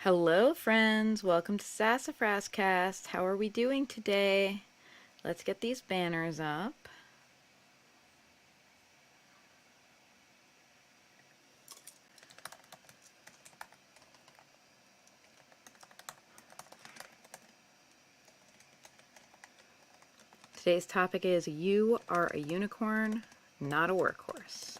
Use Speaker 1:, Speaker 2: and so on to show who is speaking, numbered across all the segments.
Speaker 1: Hello friends, welcome to SassafrasCast. How are we doing today? Let's get these banners up. Today's topic is you are a unicorn, not a workhorse.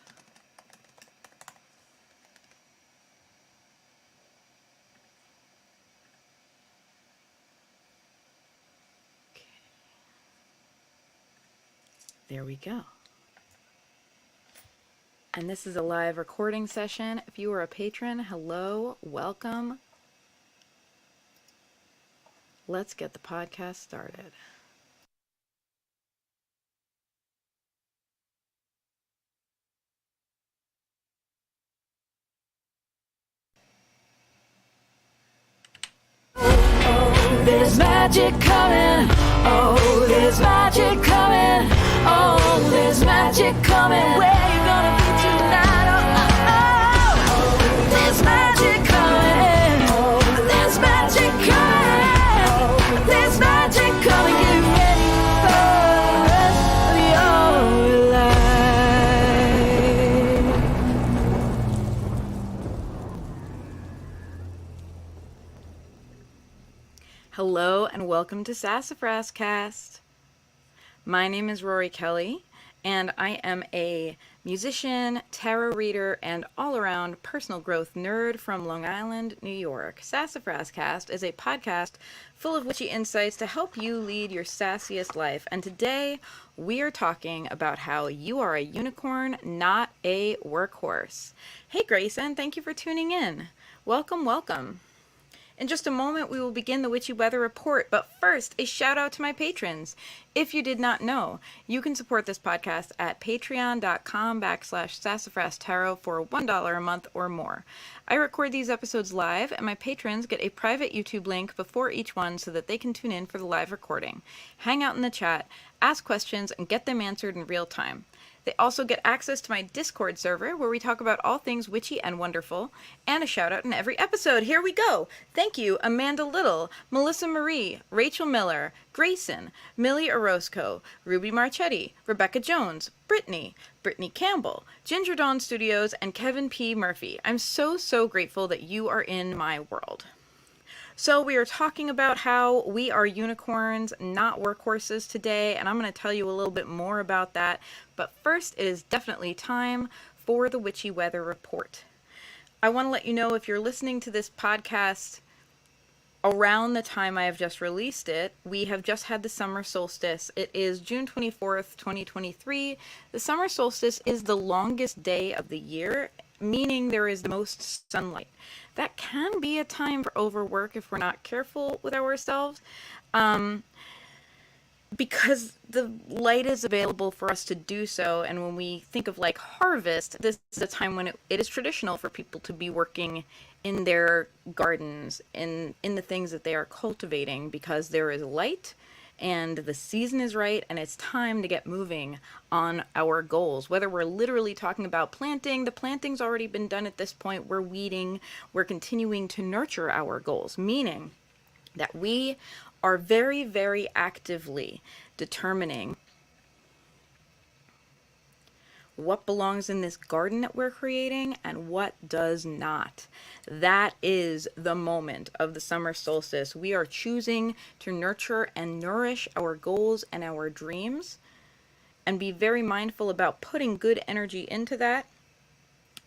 Speaker 1: There we go. And this is a live recording session. If you are a patron, hello, welcome. Let's get the podcast started.
Speaker 2: There's magic coming. Oh, there's magic coming. Oh, there's magic coming. Where you gonna be tonight? Oh, there's magic coming. Oh, there's magic coming. There's magic coming. Get ready for the rest of your life.
Speaker 1: Hello and welcome to SassafrasCast. My name is Rorie Kelly, and I am a musician, tarot reader, and all-around personal growth nerd from Long Island, New York. SassafrasCast is a podcast full of witchy insights to help you lead your sassiest life, and today we are talking about how you are a unicorn, not a workhorse. Hey Grayson, thank you for tuning in. Welcome, welcome. In just a moment, we will begin the Witchy Weather Report, but first, a shout out to my patrons. If you did not know, you can support this podcast at patreon.com/Sassafras Tarot for $1 a month or more. I record these episodes live, and my patrons get a private YouTube link before each one so that they can tune in for the live recording, hang out in the chat, ask questions, and get them answered in real time. They also get access to my Discord server where we talk about all things witchy and wonderful, and a shout out in every episode. Here we go. Thank you, Amanda Little, Melissa Marie, Rachel Miller, Grayson, Millie Orozco, Ruby Marchetti, Rebecca Jones, Brittany Campbell, Ginger Dawn Studios, and Kevin P. Murphy. I'm so grateful that you are in my world. So we are talking about how we are unicorns, not workhorses today, and I'm going to tell you a little bit more about that. But first, it is definitely time for the Witchy Weather Report. I want to let you know if you're listening to this podcast around the time I have just released it, we have just had the summer solstice. It is June 24th, 2023. The summer solstice is the longest day of the year, meaning there is the most sunlight. That can be a time for overwork if we're not careful with ourselves, because the light is available for us to do so. And when we think of like harvest, this is a time when it is traditional for people to be working in their gardens, in the things that they are cultivating, because there is light and the season is right, and it's time to get moving on our goals. Whether we're literally talking about planting, the planting's already been done at this point. We're weeding, we're continuing to nurture our goals, meaning that we are very actively determining what belongs in this garden that we're creating and what does not. That is the moment of the summer solstice. We are choosing to nurture and nourish our goals and our dreams, and be very mindful about putting good energy into that.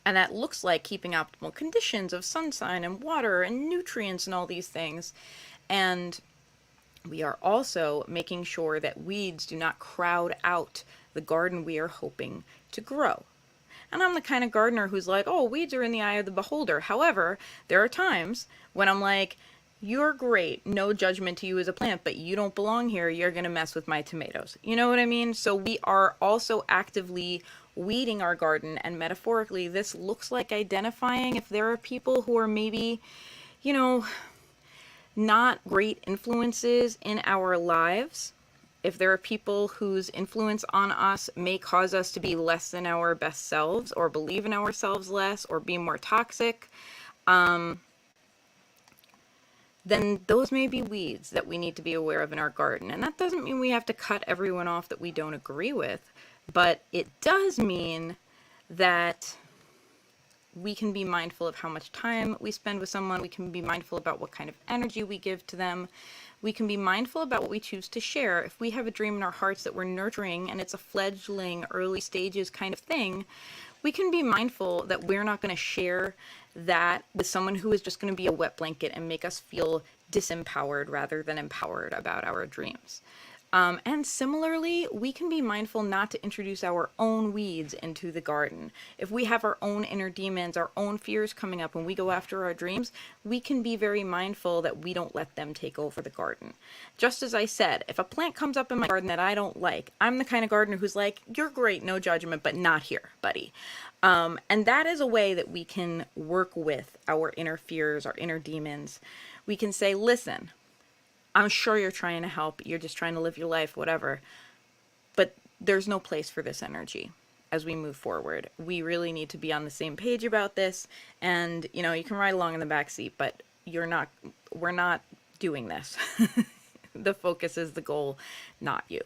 Speaker 1: And that looks like keeping optimal conditions of sunshine and water and nutrients and all these things. And we are also making sure that weeds do not crowd out the garden we are hoping to grow. And I'm the kind of gardener who's like, oh, weeds are in the eye of the beholder. However, there are times when I'm like, you're great, no judgment to you as a plant, but you don't belong here. You're going to mess with my tomatoes. You know what I mean? So we are also actively weeding our garden, and metaphorically, this looks like identifying if there are people who are maybe, not great influences in our lives. If there are people whose influence on us may cause us to be less than our best selves, or believe in ourselves less, or be more toxic, then those may be weeds that we need to be aware of in our garden. And that doesn't mean we have to cut everyone off that we don't agree with, but it does mean that we can be mindful of how much time we spend with someone. We can be mindful about what kind of energy we give to them. We can be mindful about what we choose to share. If we have a dream in our hearts that we're nurturing and it's a fledgling, early stages kind of thing, we can be mindful that we're not going to share that with someone who is just going to be a wet blanket and make us feel disempowered rather than empowered about our dreams. And similarly, we can be mindful not to introduce our own weeds into the garden. If we have our own inner demons, our own fears coming up when we go after our dreams, we can be very mindful that we don't let them take over the garden. Just as I said, if a plant comes up in my garden that I don't like, I'm the kind of gardener who's like, you're great, no judgment, but not here, buddy. And that is a way that we can work with our inner fears, our inner demons. We can say, listen, I'm sure you're trying to help. You're just trying to live your life, whatever. But there's no place for this energy as we move forward. We really need to be on the same page about this. And, you know, you can ride along in the back seat, but we're not doing this. The focus is the goal, not you.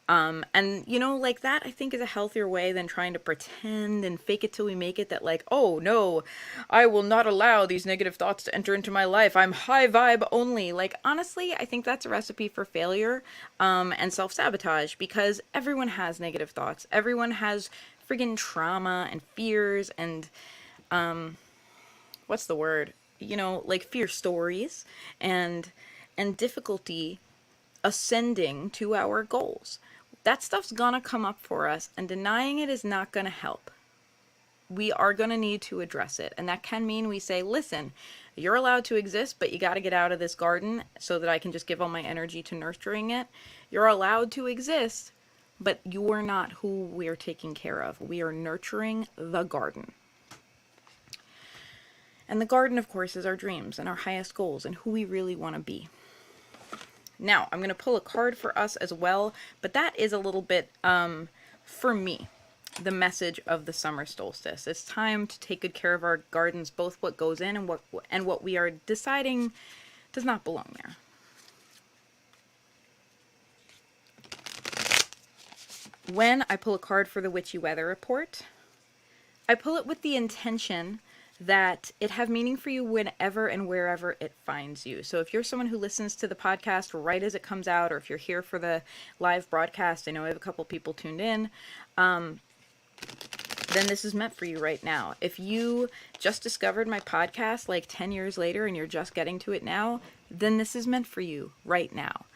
Speaker 1: And, you know, like that, I think is a healthier way than trying to pretend and fake it till we make it that like, oh no, I will not allow these negative thoughts to enter into my life. I'm high vibe only. Like, honestly, I think that's a recipe for failure, and self-sabotage, because everyone has negative thoughts. Everyone has friggin' trauma and fears and, what's the word? You know, like fear stories and difficulty ascending to our goals. That stuff's gonna come up for us, and denying it is not gonna help. We are gonna need to address it, and that can mean we say, listen, you're allowed to exist, but you gotta get out of this garden so that I can just give all my energy to nurturing it. You're allowed to exist, but you're not who we're taking care of. We are nurturing the garden. And the garden, of course, is our dreams and our highest goals and who we really want to be. Now, I'm going to pull a card for us as well, but that is a little bit, for me, the message of the summer solstice. It's time to take good care of our gardens, both what goes in and what we are deciding does not belong there. When I pull a card for the Witchy Weather Report, I pull it with the intention that it have meaning for you whenever and wherever it finds you. So if you're someone who listens to the podcast right as it comes out, or if you're here for the live broadcast, I know I have a couple people tuned in, then this is meant for you right now. If you just discovered my podcast like 10 years later and you're just getting to it now, then this is meant for you right now.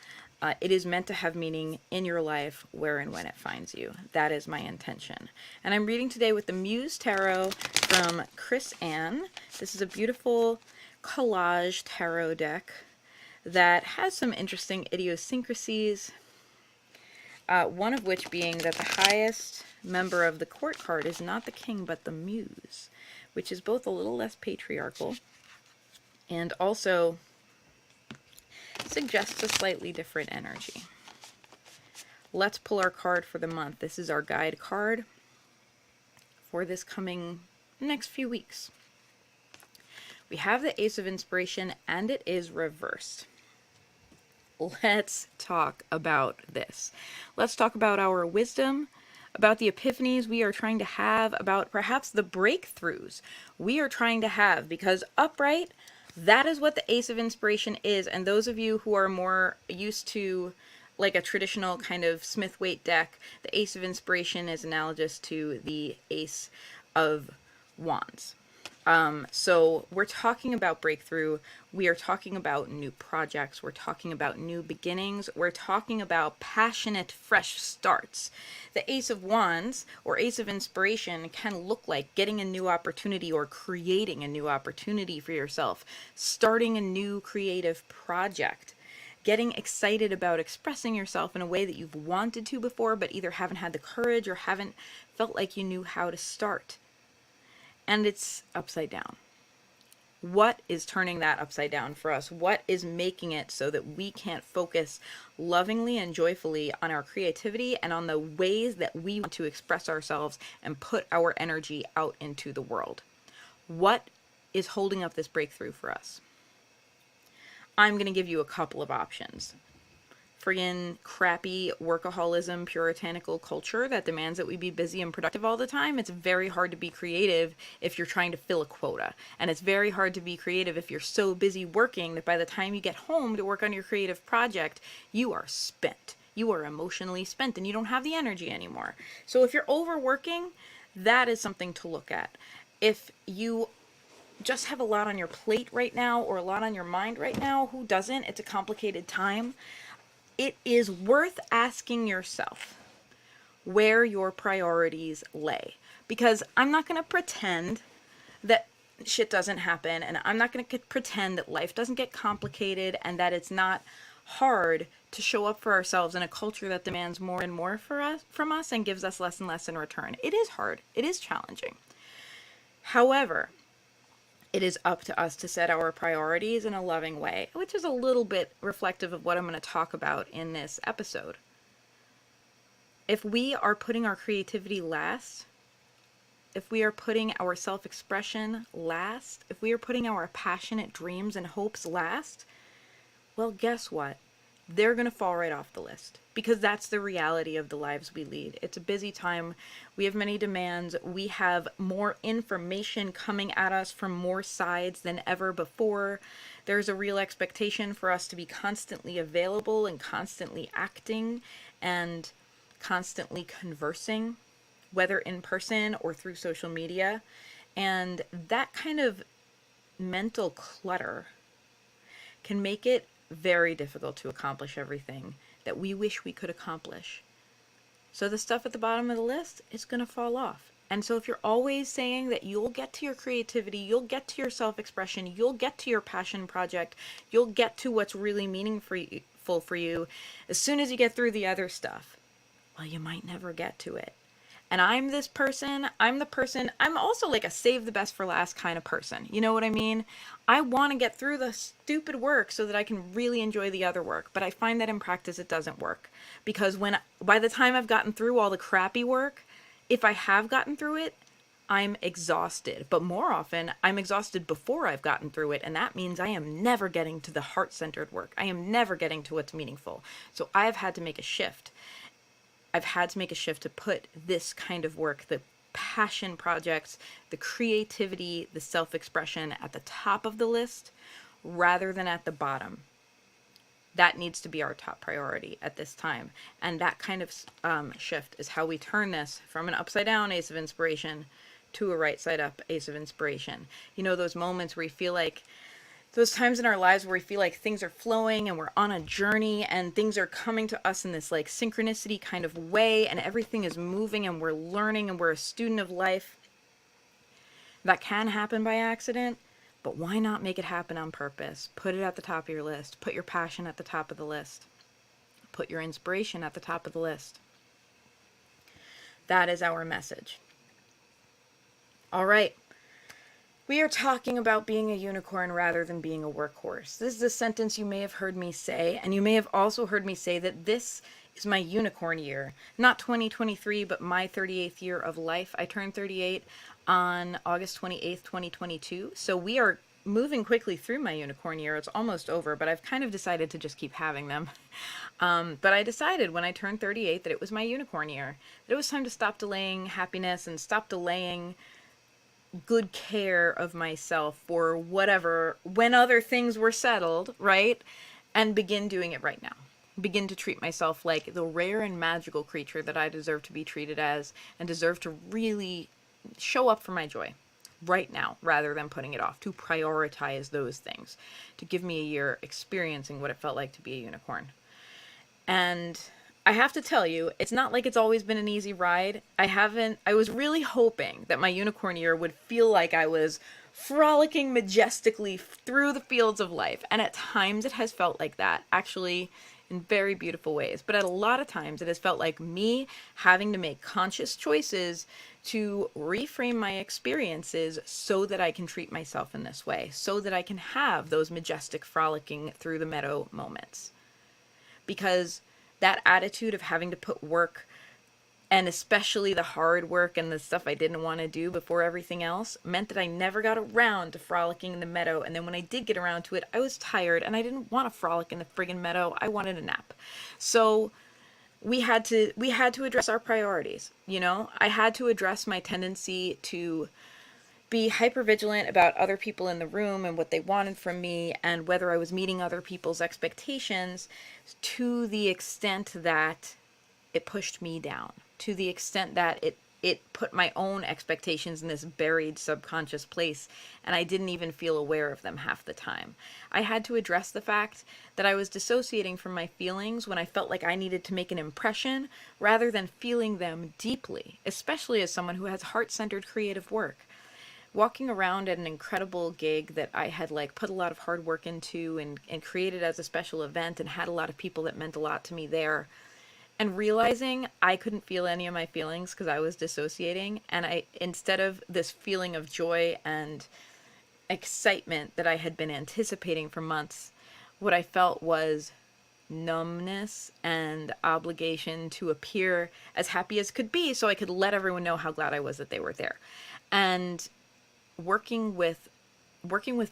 Speaker 1: It is meant to have meaning in your life where and when it finds you. That is my intention. And I'm reading today with the Muse Tarot from Chris Ann. This is a beautiful collage tarot deck that has some interesting idiosyncrasies. One of which being that the highest member of the court card is not the king but the muse, which is both a little less patriarchal and also suggests a slightly different energy. Let's pull our card for the month. This is our guide card for this coming next few weeks. We have the Ace of Inspiration, and it is reversed. Let's talk about this. Let's talk about our wisdom, about the epiphanies we are trying to have, about perhaps the breakthroughs we are trying to have, because upright, that is what the Ace of Inspiration is. And those of you who are more used to like a traditional kind of Smith-Waite deck, the Ace of Inspiration is analogous to the Ace of Wands. So we're talking about breakthrough. We are talking about new projects. We're talking about new beginnings. We're talking about passionate, fresh starts. The Ace of Wands or Ace of Inspiration can look like getting a new opportunity or creating a new opportunity for yourself, starting a new creative project, getting excited about expressing yourself in a way that you've wanted to before, but either haven't had the courage or haven't felt like you knew how to start. And it's upside down. What is turning that upside down for us? What is making it so that we can't focus lovingly and joyfully on our creativity and on the ways that we want to express ourselves and put our energy out into the world? What is holding up this breakthrough for us? I'm going to give you a couple of options. Friggin' crappy workaholism, puritanical culture that demands that we be busy and productive all the time. It's very hard to be creative if you're trying to fill a quota. And it's very hard to be creative if you're so busy working that by the time you get home to work on your creative project, you are spent. You are emotionally spent and you don't have the energy anymore. So if you're overworking, that is something to look at. If you just have a lot on your plate right now or a lot on your mind right now, who doesn't? It's a complicated time. It is worth asking yourself where your priorities lay. Because I'm not going to pretend that shit doesn't happen, and I'm not going to pretend that life doesn't get complicated and that it's not hard to show up for ourselves in a culture that demands more and more from us and gives us less and less in return. It is hard. It is challenging. However, it is up to us to set our priorities in a loving way, which is a little bit reflective of what I'm going to talk about in this episode. If we are putting our creativity last, if we are putting our self-expression last, if we are putting our passionate dreams and hopes last, well, guess what? They're going to fall right off the list, because that's the reality of the lives we lead. It's a busy time. We have many demands. We have more information coming at us from more sides than ever before. There's a real expectation for us to be constantly available and constantly acting and constantly conversing, whether in person or through social media. And that kind of mental clutter can make it very difficult to accomplish everything that we wish we could accomplish. So the stuff at the bottom of the list is going to fall off. And so if you're always saying that you'll get to your creativity, you'll get to your self-expression, you'll get to your passion project, you'll get to what's really meaningful for you as soon as you get through the other stuff, well, you might never get to it. And I'm this person, I'm also like a save the best for last kind of person. You know what I mean? I want to get through the stupid work so that I can really enjoy the other work. But I find that in practice, it doesn't work. Because by the time I've gotten through all the crappy work, if I have gotten through it, I'm exhausted. But more often, I'm exhausted before I've gotten through it. And that means I am never getting to the heart-centered work. I am never getting to what's meaningful. So I've had to make a shift. I've had to make a shift to put this kind of work, the passion projects, the creativity, the self-expression at the top of the list rather than at the bottom. That needs to be our top priority at this time. And that kind of shift is how we turn this from an upside down Ace of Inspiration to a right side up Ace of Inspiration. You know, those moments where you feel like, those times in our lives where we feel like things are flowing and we're on a journey and things are coming to us in this like synchronicity kind of way and everything is moving and we're learning and we're a student of life. That can happen by accident, but why not make it happen on purpose? Put it at the top of your list. Put your passion at the top of the list. Put your inspiration at the top of the list. That is our message. All right. We are talking about being a unicorn rather than being a workhorse. This is a sentence you may have heard me say, and you may have also heard me say that this is my unicorn year. Not 2023, but my 38th year of life. I turned 38 on August 28th, 2022. So we are moving quickly through my unicorn year. It's almost over, but I've kind of decided to just keep having them. But I decided when I turned 38 that it was my unicorn year. That it was time to stop delaying happiness and stop delaying good care of myself or whatever when other things were settled, right? And begin doing it right now. Begin to treat myself like the rare and magical creature that I deserve to be treated as and deserve to really show up for my joy right now rather than putting it off, to prioritize those things, to give me a year experiencing what it felt like to be a unicorn. And I have to tell you, it's not like it's always been an easy ride. I was really hoping that my unicorn year would feel like I was frolicking majestically through the fields of life. And at times it has felt like that, actually in very beautiful ways. But at a lot of times it has felt like me having to make conscious choices to reframe my experiences so that I can treat myself in this way, so that I can have those majestic frolicking through the meadow moments. Because that attitude of having to put work and especially the hard work and the stuff I didn't want to do before everything else, meant that I never got around to frolicking in the meadow. And then when I did get around to it, I was tired and I didn't want to frolic in the friggin' meadow. I wanted a nap. So we had to address our priorities. You know, I had to address my tendency to be hyper vigilant about other people in the room and what they wanted from me and whether I was meeting other people's expectations, to the extent that it pushed me down, to the extent that it put my own expectations in this buried subconscious place, and I didn't even feel aware of them half the time. I had to address the fact that I was dissociating from my feelings when I felt like I needed to make an impression rather than feeling them deeply, especially as someone who has heart-centered creative work. Walking around at an incredible gig that I had like put a lot of hard work into and created as a special event and had a lot of people that meant a lot to me there, and realizing I couldn't feel any of my feelings because I was dissociating, and I, instead of this feeling of joy and excitement that I had been anticipating for months, what I felt was numbness and obligation to appear as happy as could be so I could let everyone know how glad I was that they were there. And working with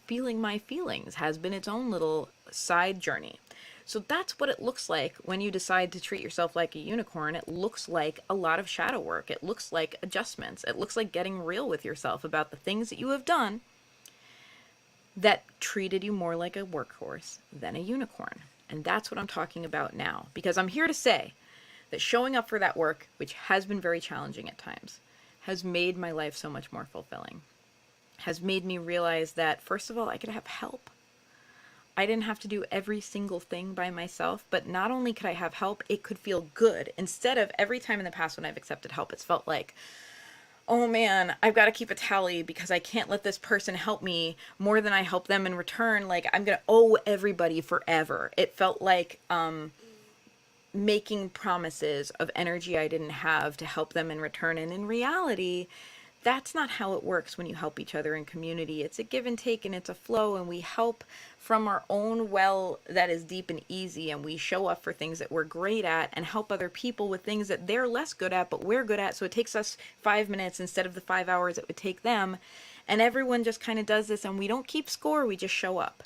Speaker 1: feeling my feelings has been its own little side journey. So that's what it looks like when you decide to treat yourself like a unicorn. It looks like a lot of shadow work. It looks like adjustments. It looks like getting real with yourself about the things that you have done that treated you more like a workhorse than a unicorn. And that's what I'm talking about now, because I'm here to say that showing up for that work, which has been very challenging at times, has made my life so much more fulfilling, has made me realize that, first of all, I could have help. I didn't have to do every single thing by myself, but not only could I have help, it could feel good. Instead of every time in the past when I've accepted help, it's felt like, oh man, I've got to keep a tally because I can't let this person help me more than I help them in return. Like, I'm going to owe everybody forever. It felt like making promises of energy I didn't have to help them in return. And in reality, that's not how it works when you help each other in community. It's a give and take and it's a flow, and we help from our own well that is deep and easy, and we show up for things that we're great at and help other people with things that they're less good at but we're good at, so it takes us 5 minutes instead of the 5 hours it would take them. And everyone just kind of does this, and we don't keep score, we just show up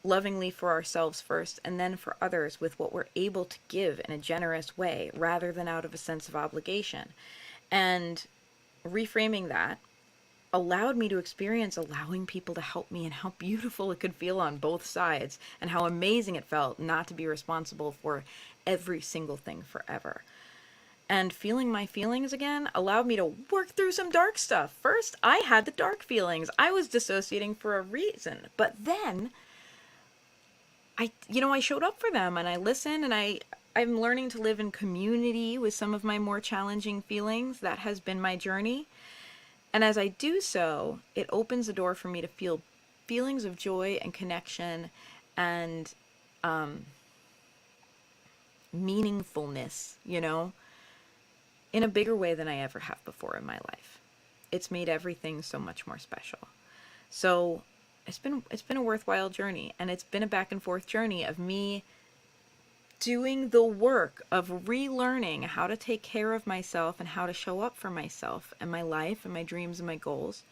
Speaker 1: lovingly for ourselves first, and then for others with what we're able to give in a generous way rather than out of a sense of obligation. And reframing that allowed me to experience allowing people to help me, and how beautiful it could feel on both sides, and how amazing it felt not to be responsible for every single thing forever. And feeling my feelings again allowed me to work through some dark stuff. First, I had the dark feelings. I was dissociating for a reason, but then I showed up for them, and I listened, and I'm learning to live in community with some of my more challenging feelings. That has been my journey. And as I do so, it opens the door for me to feel feelings of joy and connection and meaningfulness, in a bigger way than I ever have before in my life. It's made everything so much more special. So it's been a worthwhile journey, and it's been a back and forth journey of me doing the work of relearning how to take care of myself and how to show up for myself and my life and my dreams and my goals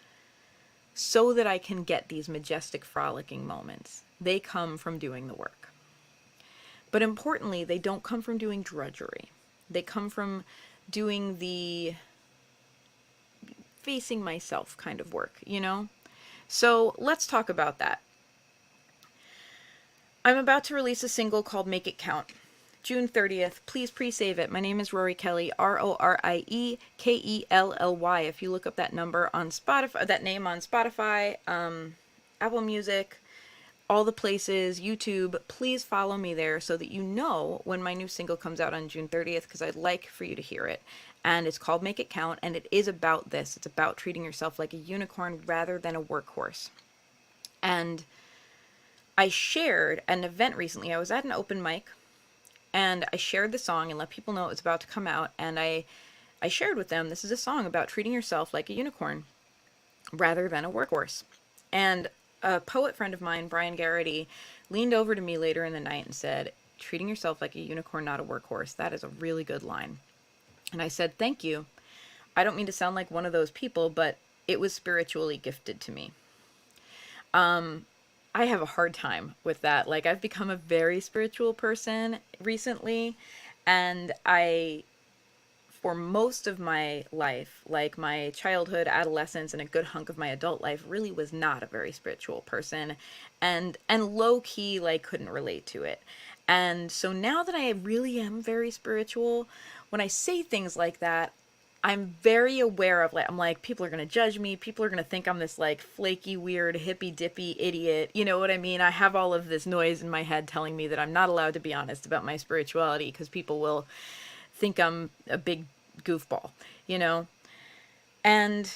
Speaker 1: so that I can get these majestic frolicking moments. They come from doing the work. But importantly, they don't come from doing drudgery. They come from doing the facing myself kind of work, So let's talk about that. I'm about to release a single called Make It Count. June 30th. Please pre-save it. My name is Rorie Kelly, Rorie Kelly. If you look up that number on Spotify, that name on Spotify, Apple Music, all the places, YouTube, please follow me there so that you know when my new single comes out on June 30th, because I'd like for you to hear it. And it's called Make It Count, and it is about this. It's about treating yourself like a unicorn rather than a workhorse. And I shared at an event recently. I was at an open mic, and I shared the song and let people know it was about to come out. And I shared with them, this is a song about treating yourself like a unicorn rather than a workhorse. And a poet friend of mine, Brian Garrity, leaned over to me later in the night and said, treating yourself like a unicorn, not a workhorse. That is a really good line. And I said, thank you. I don't mean to sound like one of those people, but it was spiritually gifted to me. I have a hard time with that. Like, I've become a very spiritual person recently, and for most of my life, like my childhood, adolescence, and a good hunk of my adult life, really was not a very spiritual person, and low key, like, couldn't relate to it. And so now that I really am very spiritual, when I say things like that, I'm very aware of, like, I'm like, people are going to judge me. People are going to think I'm this like flaky, weird, hippy dippy idiot. You know what I mean? I have all of this noise in my head telling me that I'm not allowed to be honest about my spirituality because people will think I'm a big goofball, you know? And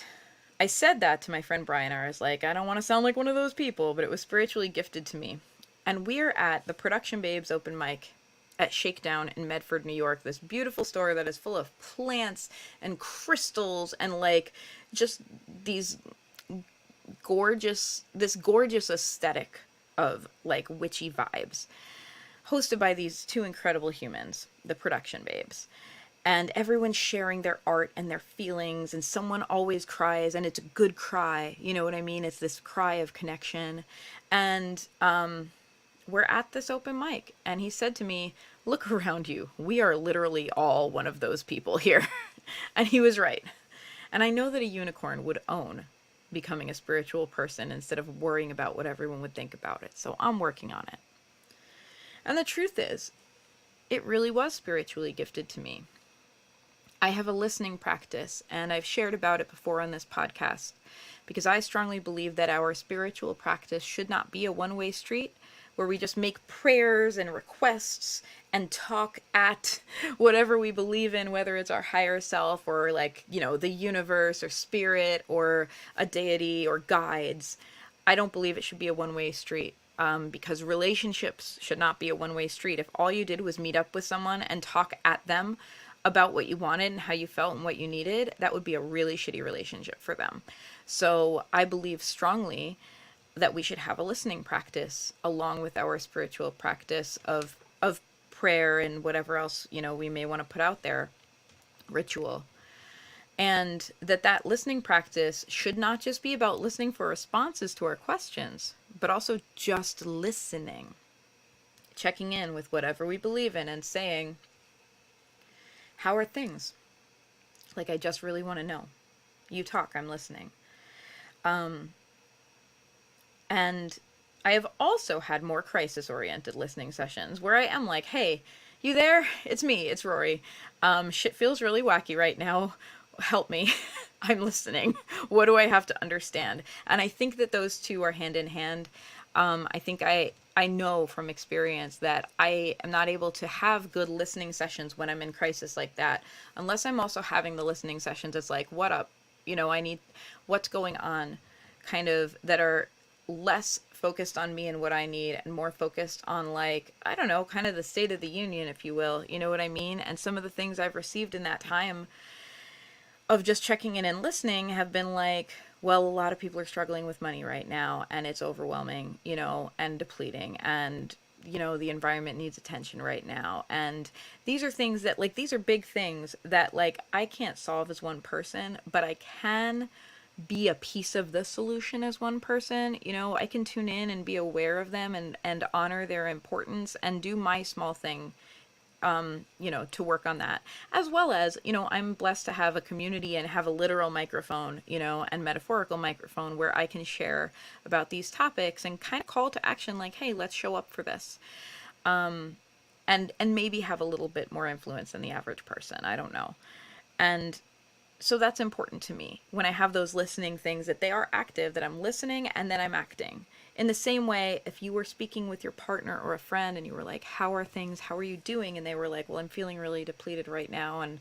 Speaker 1: I said that to my friend Brian. I was like, I don't want to sound like one of those people, but it was spiritually gifted to me. And we're at the Production Babes open mic at Shakedown in Medford, New York, this beautiful store that is full of plants and crystals and like just this gorgeous aesthetic of like witchy vibes, hosted by these two incredible humans, the Production Babes. And everyone's sharing their art and their feelings, and someone always cries, and it's a good cry. You know what I mean? It's this cry of connection. And we're at this open mic, and he said to me, look around you. We are literally all one of those people here. And he was right. And I know that a unicorn would own becoming a spiritual person instead of worrying about what everyone would think about it. So I'm working on it. And the truth is, it really was spiritually gifted to me. I have a listening practice, and I've shared about it before on this podcast, because I strongly believe that our spiritual practice should not be a one-way street where we just make prayers and requests and talk at whatever we believe in, whether it's our higher self or like, you know, the universe or spirit or a deity or guides. I don't believe it should be a one-way street. Because relationships should not be a one-way street. If all you did was meet up with someone and talk at them about what you wanted and how you felt and what you needed, that would be a really shitty relationship for them. So I believe strongly that we should have a listening practice along with our spiritual practice of prayer and whatever else, you know, we may want to put out there, ritual. And that listening practice should not just be about listening for responses to our questions, but also just listening, checking in with whatever we believe in and saying, how are things? Like, I just really want to know. You talk, I'm listening. And I have also had more crisis-oriented listening sessions where I am like, hey, you there? It's me, it's Rorie. Shit feels really wacky right now. Help me. I'm listening. What do I have to understand? And I think that those two are hand in hand. I think I know from experience that I am not able to have good listening sessions when I'm in crisis like that, unless I'm also having the listening sessions. It's like, what up? You know, I need what's going on, kind of, that are less focused on me and what I need and more focused on, like, I don't know, kind of the state of the union, if you will. You know what I mean? And some of the things I've received in that time of just checking in and listening have been like, well, a lot of people are struggling with money right now and it's overwhelming, you know, and depleting, and, you know, the environment needs attention right now. And these are things that, like, these are big things that, like, I can't solve as one person, but I can be a piece of the solution as one person. You know, I can tune in and be aware of them and honor their importance and do my small thing, you know, to work on that. As well as, you know, I'm blessed to have a community and have a literal microphone, you know, and metaphorical microphone where I can share about these topics and kind of call to action, like, hey, let's show up for this. And maybe have a little bit more influence than the average person. I don't know. And so that's important to me when I have those listening things, that they are active, that I'm listening and then I'm acting. In the same way, if you were speaking with your partner or a friend and you were like, how are things? How are you doing? And they were like, well, I'm feeling really depleted right now and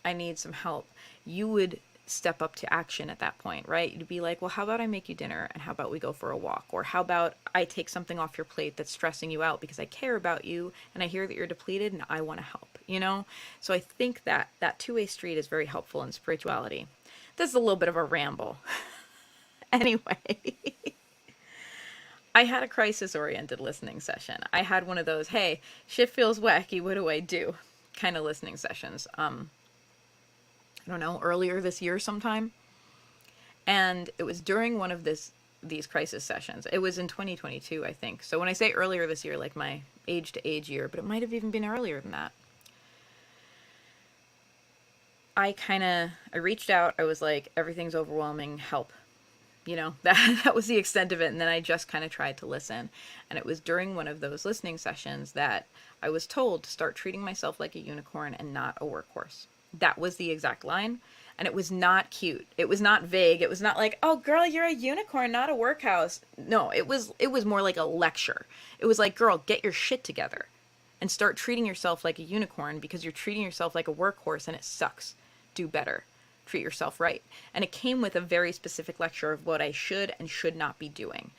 Speaker 1: I need some help. You would step up to action at that point, right? You'd be like, well, how about I make you dinner and how about we go for a walk? Or how about I take something off your plate that's stressing you out because I care about you and I hear that you're depleted and I want to help, you know? So I think that two-way street is very helpful in spirituality. This is a little bit of a ramble. Anyway, I had a crisis-oriented listening session. I had one of those, hey, shit feels wacky, what do I do? Kind of listening sessions. I don't know, earlier this year sometime. And it was during one of these crisis sessions. It was in 2022, I think. So when I say earlier this year, like my age to age year, but it might have even been earlier than that. I reached out. I was like, everything's overwhelming, help. You know, that was the extent of it. And then I just kind of tried to listen. And it was during one of those listening sessions that I was told to start treating myself like a unicorn and not a workhorse. That was the exact line. And it was not cute. It was not vague. It was not like, oh girl, you're a unicorn, not a workhouse. No, it was more like a lecture. It was like, girl, get your shit together and start treating yourself like a unicorn, because you're treating yourself like a workhorse and it sucks. Do better. Treat yourself right. And it came with a very specific lecture of what I should and should not be doing.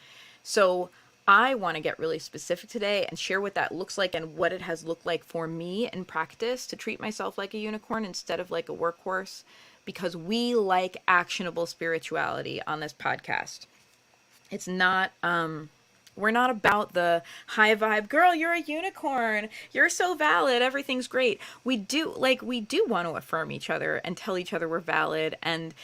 Speaker 1: So I want to get really specific today and share what that looks like and what it has looked like for me in practice to treat myself like a unicorn instead of like a workhorse, because we like actionable spirituality on this podcast. It's not, we're not about the high vibe, girl, you're a unicorn, you're so valid, everything's great. We do want to affirm each other and tell each other we're valid and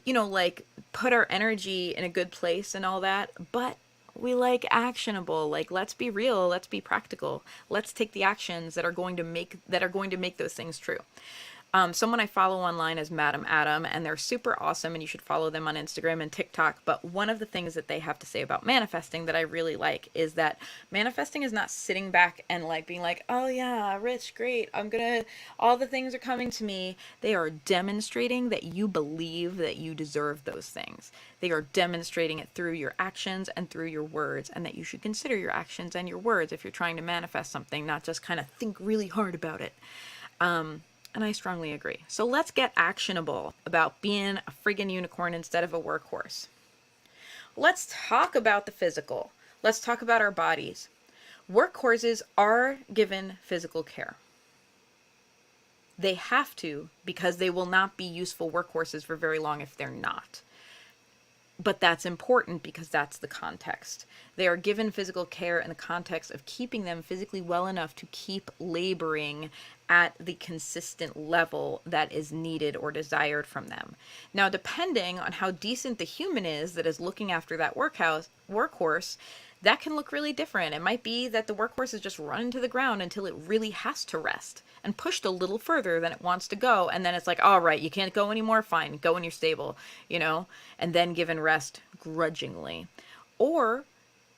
Speaker 1: you know, like put our energy in a good place and all that, but we like actionable. Like, let's be real, let's be practical. Let's take the actions that are going to make those things true. Someone I follow online is Madam Adam, and they're super awesome, and you should follow them on Instagram and TikTok. But one of the things that they have to say about manifesting that I really like is that manifesting is not sitting back and like being like, oh yeah, rich, great, all the things are coming to me. They are demonstrating that you believe that you deserve those things. They are demonstrating it through your actions and through your words, and that you should consider your actions and your words if you're trying to manifest something, not just kind of think really hard about it. And I strongly agree. So let's get actionable about being a friggin' unicorn instead of a workhorse. Let's talk about the physical. Let's talk about our bodies. Workhorses are given physical care. They have to, because they will not be useful workhorses for very long if they're not. But that's important because that's the context. They are given physical care in the context of keeping them physically well enough to keep laboring at the consistent level that is needed or desired from them. Now, depending on how decent the human is that is looking after that workhorse, that can look really different. It might be that the workhorse is just run into the ground until it really has to rest and pushed a little further than it wants to go. And then it's like, all right, you can't go anymore. Fine, go in your stable, you know, and then given rest grudgingly. Or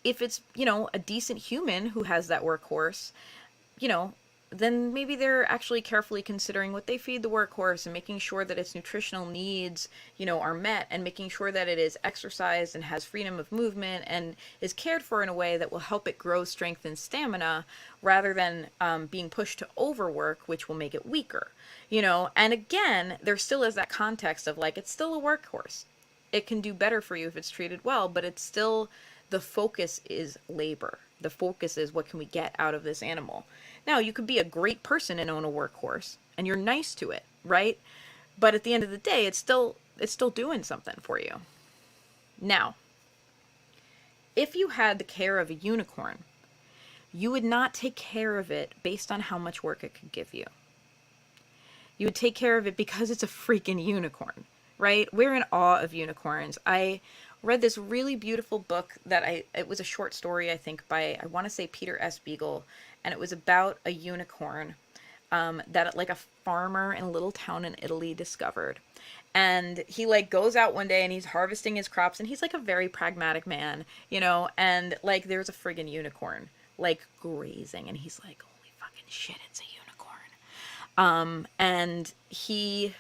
Speaker 1: if it's, you know, a decent human who has that workhorse, you know, then maybe they're actually carefully considering what they feed the workhorse and making sure that its nutritional needs, you know, are met, and making sure that it is exercised and has freedom of movement and is cared for in a way that will help it grow strength and stamina, rather than being pushed to overwork, which will make it weaker, you know. And again, there still is that context of like, it's still a workhorse. It can do better for you if it's treated well, but it's still, the focus is labor. The focus is, what can we get out of this animal? Now, you could be a great person and own a workhorse, and you're nice to it, right? But at the end of the day, it's still doing something for you. Now, if you had the care of a unicorn, you would not take care of it based on how much work it could give you. You would take care of it because it's a freaking unicorn, right? We're in awe of unicorns. I read this really beautiful book it was a short story, I think, by, I want to say, Peter S. Beagle, and it was about a unicorn that like a farmer in a little town in Italy discovered. And he like goes out one day and he's harvesting his crops, and he's like a very pragmatic man, you know, and like there's a friggin' unicorn like grazing, and he's like, holy fucking shit, it's a unicorn. And he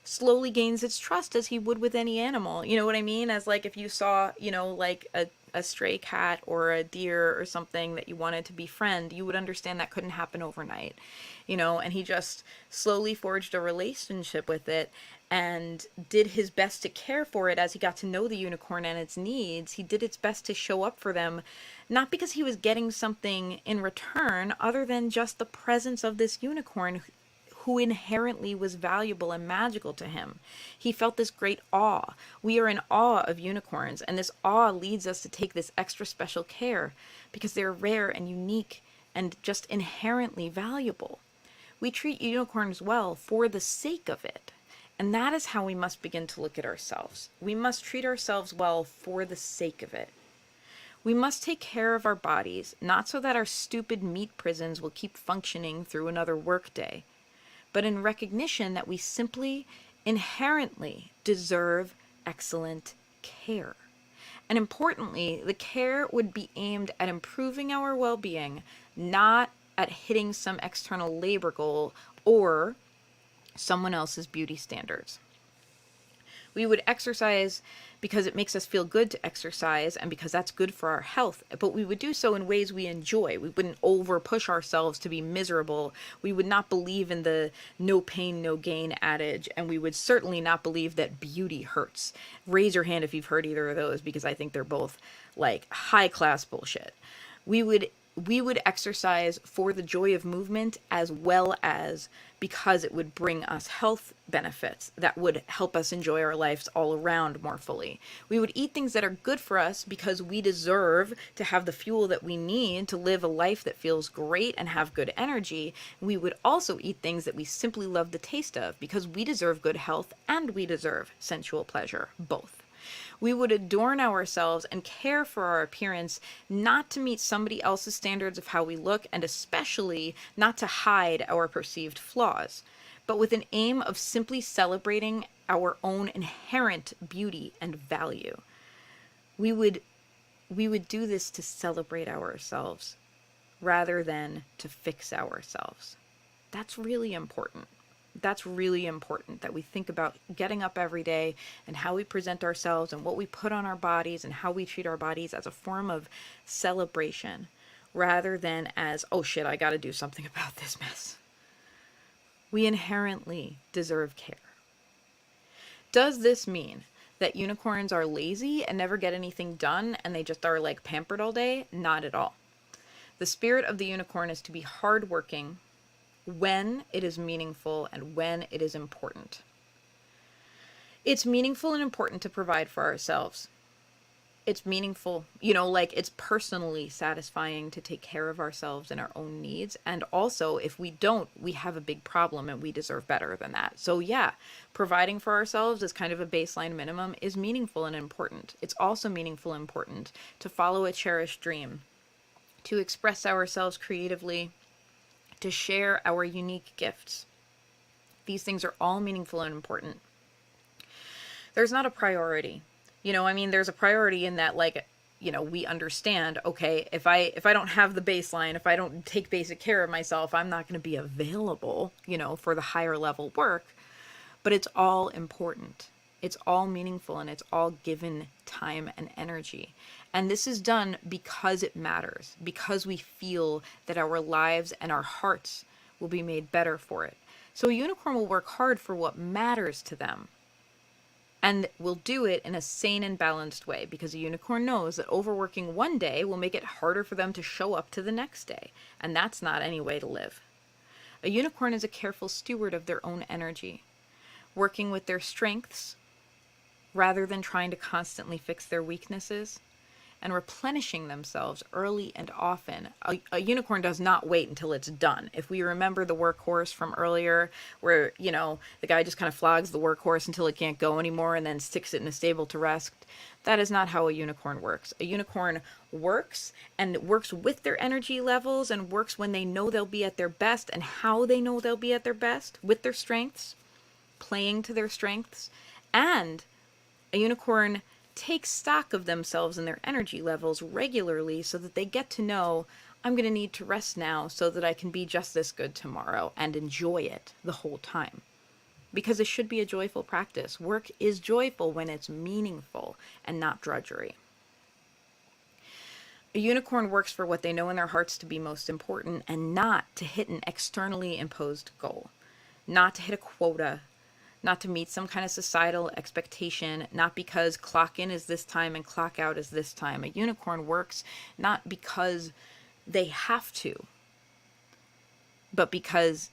Speaker 1: slowly gains its trust as he would with any animal. You know what I mean? As like if you saw, you know, like a stray cat or a deer or something that you wanted to befriend, you would understand that couldn't happen overnight, you know. And he just slowly forged a relationship with it and did his best to care for it as he got to know the unicorn and its needs. He did its best to show up for them, not because he was getting something in return other than just the presence of this unicorn who inherently was valuable and magical to him. He felt this great awe. We are in awe of unicorns, and this awe leads us to take this extra special care because they're rare and unique and just inherently valuable. We treat unicorns well for the sake of it. And that is how we must begin to look at ourselves. We must treat ourselves well for the sake of it. We must take care of our bodies, not so that our stupid meat prisons will keep functioning through another workday, but in recognition that we simply, inherently deserve excellent care. And importantly, the care would be aimed at improving our well-being, not at hitting some external labor goal or someone else's beauty standards. We would exercise because it makes us feel good to exercise and because that's good for our health, but we would do so in ways we enjoy. We wouldn't over push ourselves to be miserable. We would not believe in the no pain, no gain adage, and we would certainly not believe that beauty hurts. Raise your hand if you've heard either of those, because I think they're both like high class bullshit. We would exercise for the joy of movement as well as because it would bring us health benefits that would help us enjoy our lives all around more fully. We would eat things that are good for us because we deserve to have the fuel that we need to live a life that feels great and have good energy. We would also eat things that we simply love the taste of because we deserve good health and we deserve sensual pleasure, both. We would adorn ourselves and care for our appearance, not to meet somebody else's standards of how we look, and especially not to hide our perceived flaws, but with an aim of simply celebrating our own inherent beauty and value. We would do this to celebrate ourselves rather than to fix ourselves. That's really important. That's really important that we think about getting up every day and how we present ourselves and what we put on our bodies and how we treat our bodies as a form of celebration rather than as, oh shit, I got to do something about this mess. We inherently deserve care. Does this mean that unicorns are lazy and never get anything done and they just are like pampered all day? Not at all. The spirit of the unicorn is to be hardworking when it is meaningful and when it is important. It's meaningful and important to provide for ourselves. It's meaningful, it's personally satisfying to take care of ourselves and our own needs. And also, if we don't, we have a big problem and we deserve better than that. So yeah, providing for ourselves as kind of a baseline minimum is meaningful and important. It's also meaningful and important to follow a cherished dream, to express ourselves creatively, to share our unique gifts. These things are all meaningful and important. There's not a priority. There's a priority in that, we understand, okay, if I don't have the baseline, if I don't take basic care of myself, I'm not going to be available, for the higher level work. But it's all important. It's all meaningful and it's all given time and energy. And this is done because it matters, because we feel that our lives and our hearts will be made better for it. So a unicorn will work hard for what matters to them and will do it in a sane and balanced way, because a unicorn knows that overworking one day will make it harder for them to show up to the next day. And that's not any way to live. A unicorn is a careful steward of their own energy, working with their strengths rather than trying to constantly fix their weaknesses, and replenishing themselves early and often. A unicorn does not wait until it's done. If we remember the workhorse from earlier, where, the guy just kind of flogs the workhorse until it can't go anymore and then sticks it in a stable to rest, that is not how a unicorn works. A unicorn works and works with their energy levels and works when they know they'll be at their best and how they know they'll be at their best, with their strengths, playing to their strengths. And a unicorn take stock of themselves and their energy levels regularly so that they get to know, I'm going to need to rest now so that I can be just this good tomorrow and enjoy it the whole time. Because it should be a joyful practice. Work is joyful when it's meaningful and not drudgery. A unicorn works for what they know in their hearts to be most important and not to hit an externally imposed goal, not to hit a quota, not to meet some kind of societal expectation, not because clock in is this time and clock out is this time. A unicorn works not because they have to, but because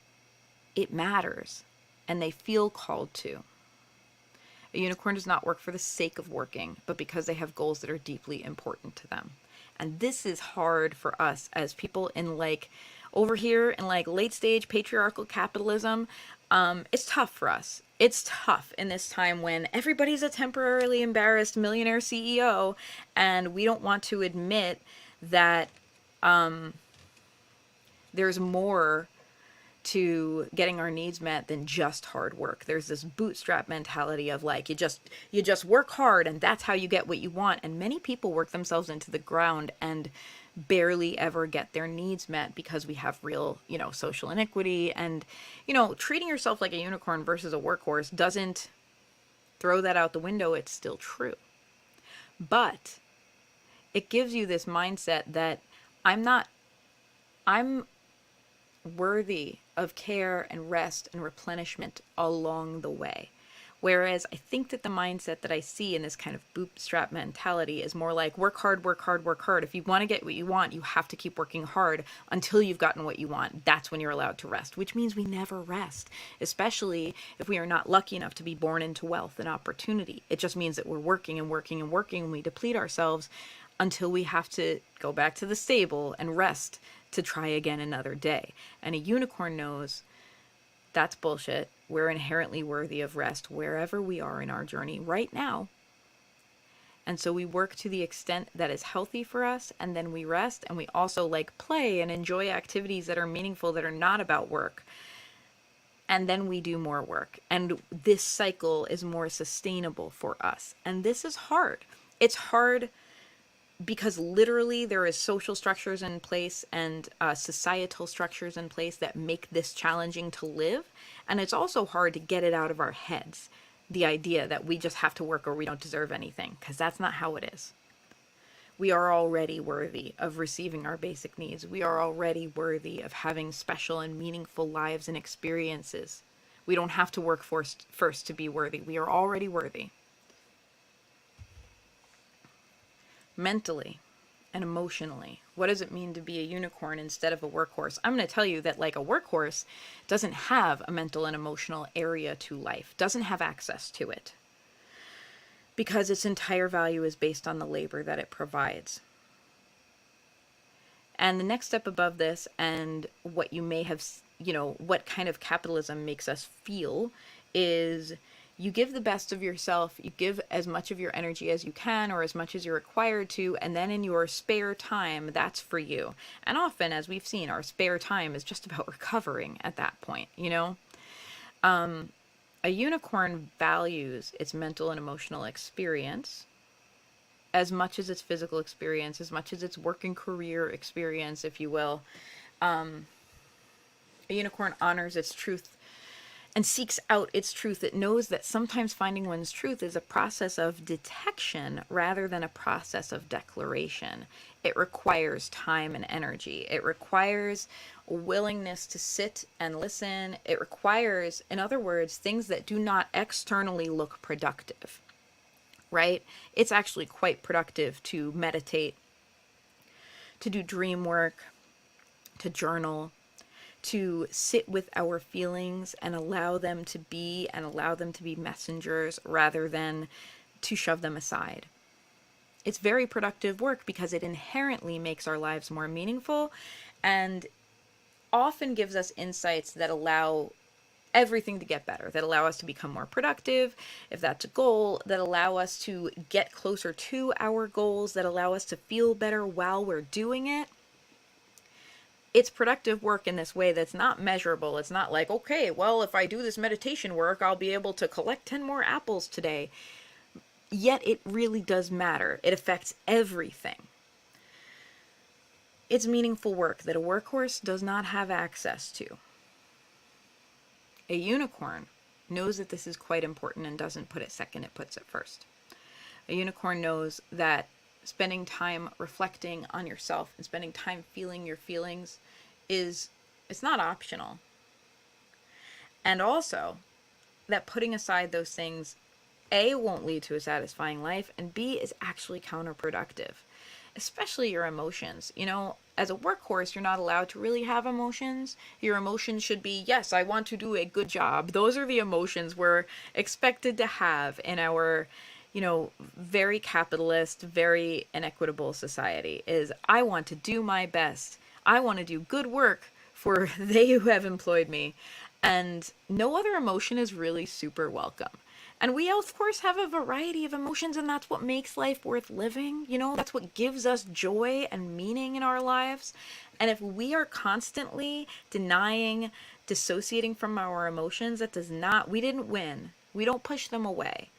Speaker 1: it matters and they feel called to. A unicorn does not work for the sake of working, but because they have goals that are deeply important to them. And this is hard for us as people in Over here in like late stage patriarchal capitalism, it's tough for us. It's tough in this time when everybody's a temporarily embarrassed millionaire CEO, and we don't want to admit that there's more to getting our needs met than just hard work. There's this bootstrap mentality of like you just work hard and that's how you get what you want. And many people work themselves into the ground and barely ever get their needs met because we have real, social inequity. And, treating yourself like a unicorn versus a workhorse doesn't throw that out the window. It's still true. But it gives you this mindset that I'm worthy of care and rest and replenishment along the way. Whereas I think that the mindset that I see in this kind of bootstrap mentality is more like work hard, work hard, work hard. If you want to get what you want, you have to keep working hard until you've gotten what you want. That's when you're allowed to rest, which means we never rest, especially if we are not lucky enough to be born into wealth and opportunity. It just means that we're working and working and working, and we deplete ourselves until we have to go back to the stable and rest to try again another day. And a unicorn knows that's bullshit. We're inherently worthy of rest wherever we are in our journey right now. And so we work to the extent that is healthy for us, and then we rest, and we also play and enjoy activities that are meaningful, that are not about work. And then we do more work. And this cycle is more sustainable for us. And this is hard. It's hard because literally there is social structures in place and societal structures in place that make this challenging to live. And it's also hard to get it out of our heads, the idea that we just have to work or we don't deserve anything, because that's not how it is. We are already worthy of receiving our basic needs. We are already worthy of having special and meaningful lives and experiences. We don't have to work first to be worthy. We are already worthy. Mentally and emotionally, what does it mean to be a unicorn instead of a workhorse? I'm going to tell you that a workhorse doesn't have a mental and emotional area to life, doesn't have access to it, because its entire value is based on the labor that it provides. And the next step above this, and what you may have, what kind of capitalism makes us feel, is you give the best of yourself, you give as much of your energy as you can or as much as you're required to, and then in your spare time, that's for you. And often, as we've seen, our spare time is just about recovering at that point, A unicorn values its mental and emotional experience as much as its physical experience, as much as its work and career experience, if you will. A unicorn honors its truth and seeks out its truth. It knows that sometimes finding one's truth is a process of detection rather than a process of declaration. It requires time and energy. It requires a willingness to sit and listen. It requires, in other words, things that do not externally look productive, right? It's actually quite productive to meditate, to do dream work, to journal, to sit with our feelings and allow them to be messengers rather than to shove them aside. It's very productive work because it inherently makes our lives more meaningful and often gives us insights that allow everything to get better, that allow us to become more productive, if that's a goal, that allow us to get closer to our goals, that allow us to feel better while we're doing it. It's productive work in this way that's not measurable. It's not like, okay, well, if I do this meditation work, I'll be able to collect 10 more apples today. Yet it really does matter. It affects everything. It's meaningful work that a workhorse does not have access to. A unicorn knows that this is quite important and doesn't put it second, it puts it first. A unicorn knows that spending time reflecting on yourself and spending time feeling your feelings it's not optional. And also that putting aside those things, A, won't lead to a satisfying life, and B, is actually counterproductive, especially your emotions. As a workhorse, you're not allowed to really have emotions. Your emotions should be, yes, I want to do a good job. Those are the emotions we're expected to have in our very capitalist, very inequitable society, is I want to do my best. I want to do good work for they who have employed me. And no other emotion is really super welcome. And we, of course, have a variety of emotions, and that's what makes life worth living. You know, that's what gives us joy and meaning in our lives. And if we are constantly denying, dissociating from our emotions, we didn't win. We don't push them away.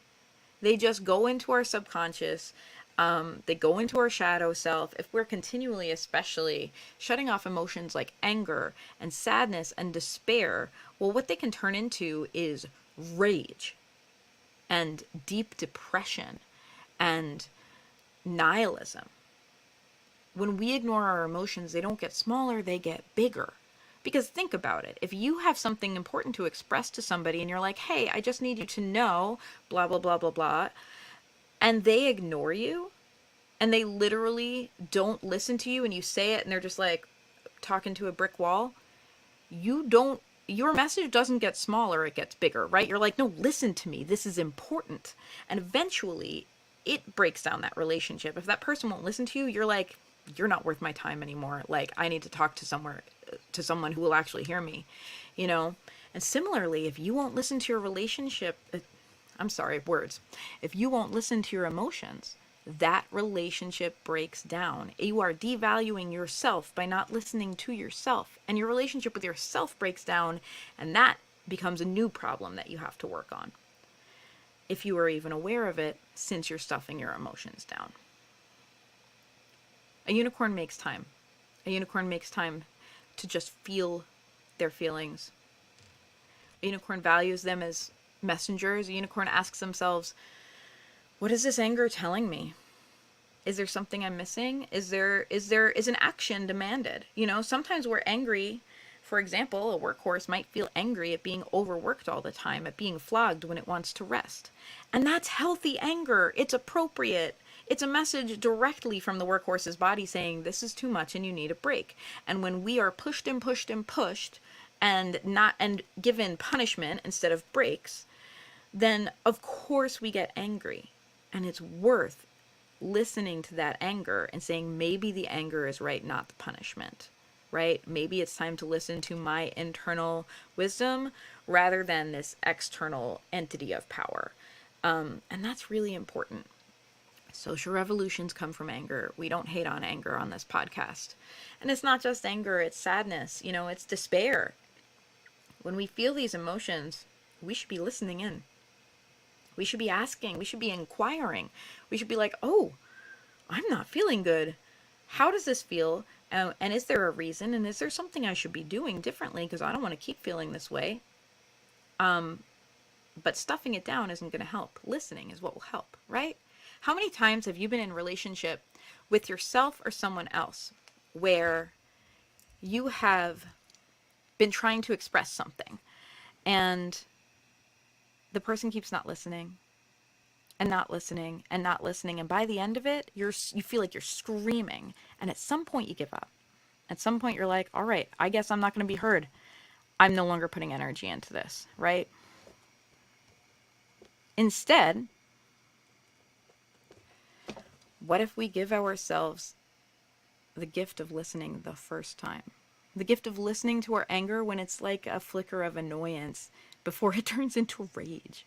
Speaker 1: They just go into our subconscious. They go into our shadow self. If we're continually, especially, shutting off emotions like anger and sadness and despair, well, what they can turn into is rage and deep depression and nihilism. When we ignore our emotions, they don't get smaller, they get bigger. Because think about it. If you have something important to express to somebody and you're like, hey, I just need you to know, blah, blah, blah, blah, blah, and they ignore you and they literally don't listen to you, and you say it and they're just like talking to a brick wall, your message doesn't get smaller, it gets bigger, right? You're like, no, listen to me. This is important. And eventually it breaks down that relationship. If that person won't listen to you, you're like, you're not worth my time anymore. Like, I need to talk to someone who will actually hear me, you know? And similarly, if you won't listen to your relationship, if you won't listen to your emotions, that relationship breaks down. You are devaluing yourself by not listening to yourself, and your relationship with yourself breaks down, and that becomes a new problem that you have to work on, if you are even aware of it, since you're stuffing your emotions down. A unicorn makes time. A unicorn makes time to just feel their feelings. A unicorn values them as messengers. A unicorn asks themselves, what is this anger telling me? Is there something I'm missing? Is an action demanded? You know, sometimes we're angry. For example, a workhorse might feel angry at being overworked all the time, at being flogged when it wants to rest. And that's healthy anger. It's appropriate. It's a message directly from the workhorse's body saying, this is too much and you need a break. And when we are pushed and pushed and pushed and given punishment instead of breaks, then of course we get angry. And it's worth listening to that anger and saying, maybe the anger is right, not the punishment, right? Maybe it's time to listen to my internal wisdom rather than this external entity of power. And that's really important. Social revolutions come from anger. We don't hate on anger on this podcast. And it's not just anger, it's sadness, you know, it's despair. When we feel these emotions, we should be listening in. We should be asking, we should be inquiring. We should be like, oh, I'm not feeling good. How does this feel? And is there a reason? And is there something I should be doing differently? Because I don't want to keep feeling this way. But stuffing it down isn't going to help. Listening is what will help, right? How many times have you been in a relationship with yourself or someone else where you have been trying to express something and the person keeps not listening and not listening and not listening, and by the end of it, you feel like you're screaming, and at some point you give up. At some point you're like, all right, I guess I'm not going to be heard. I'm no longer putting energy into this, right? Instead, what if we give ourselves the gift of listening the first time? The gift of listening to our anger when it's like a flicker of annoyance before it turns into rage.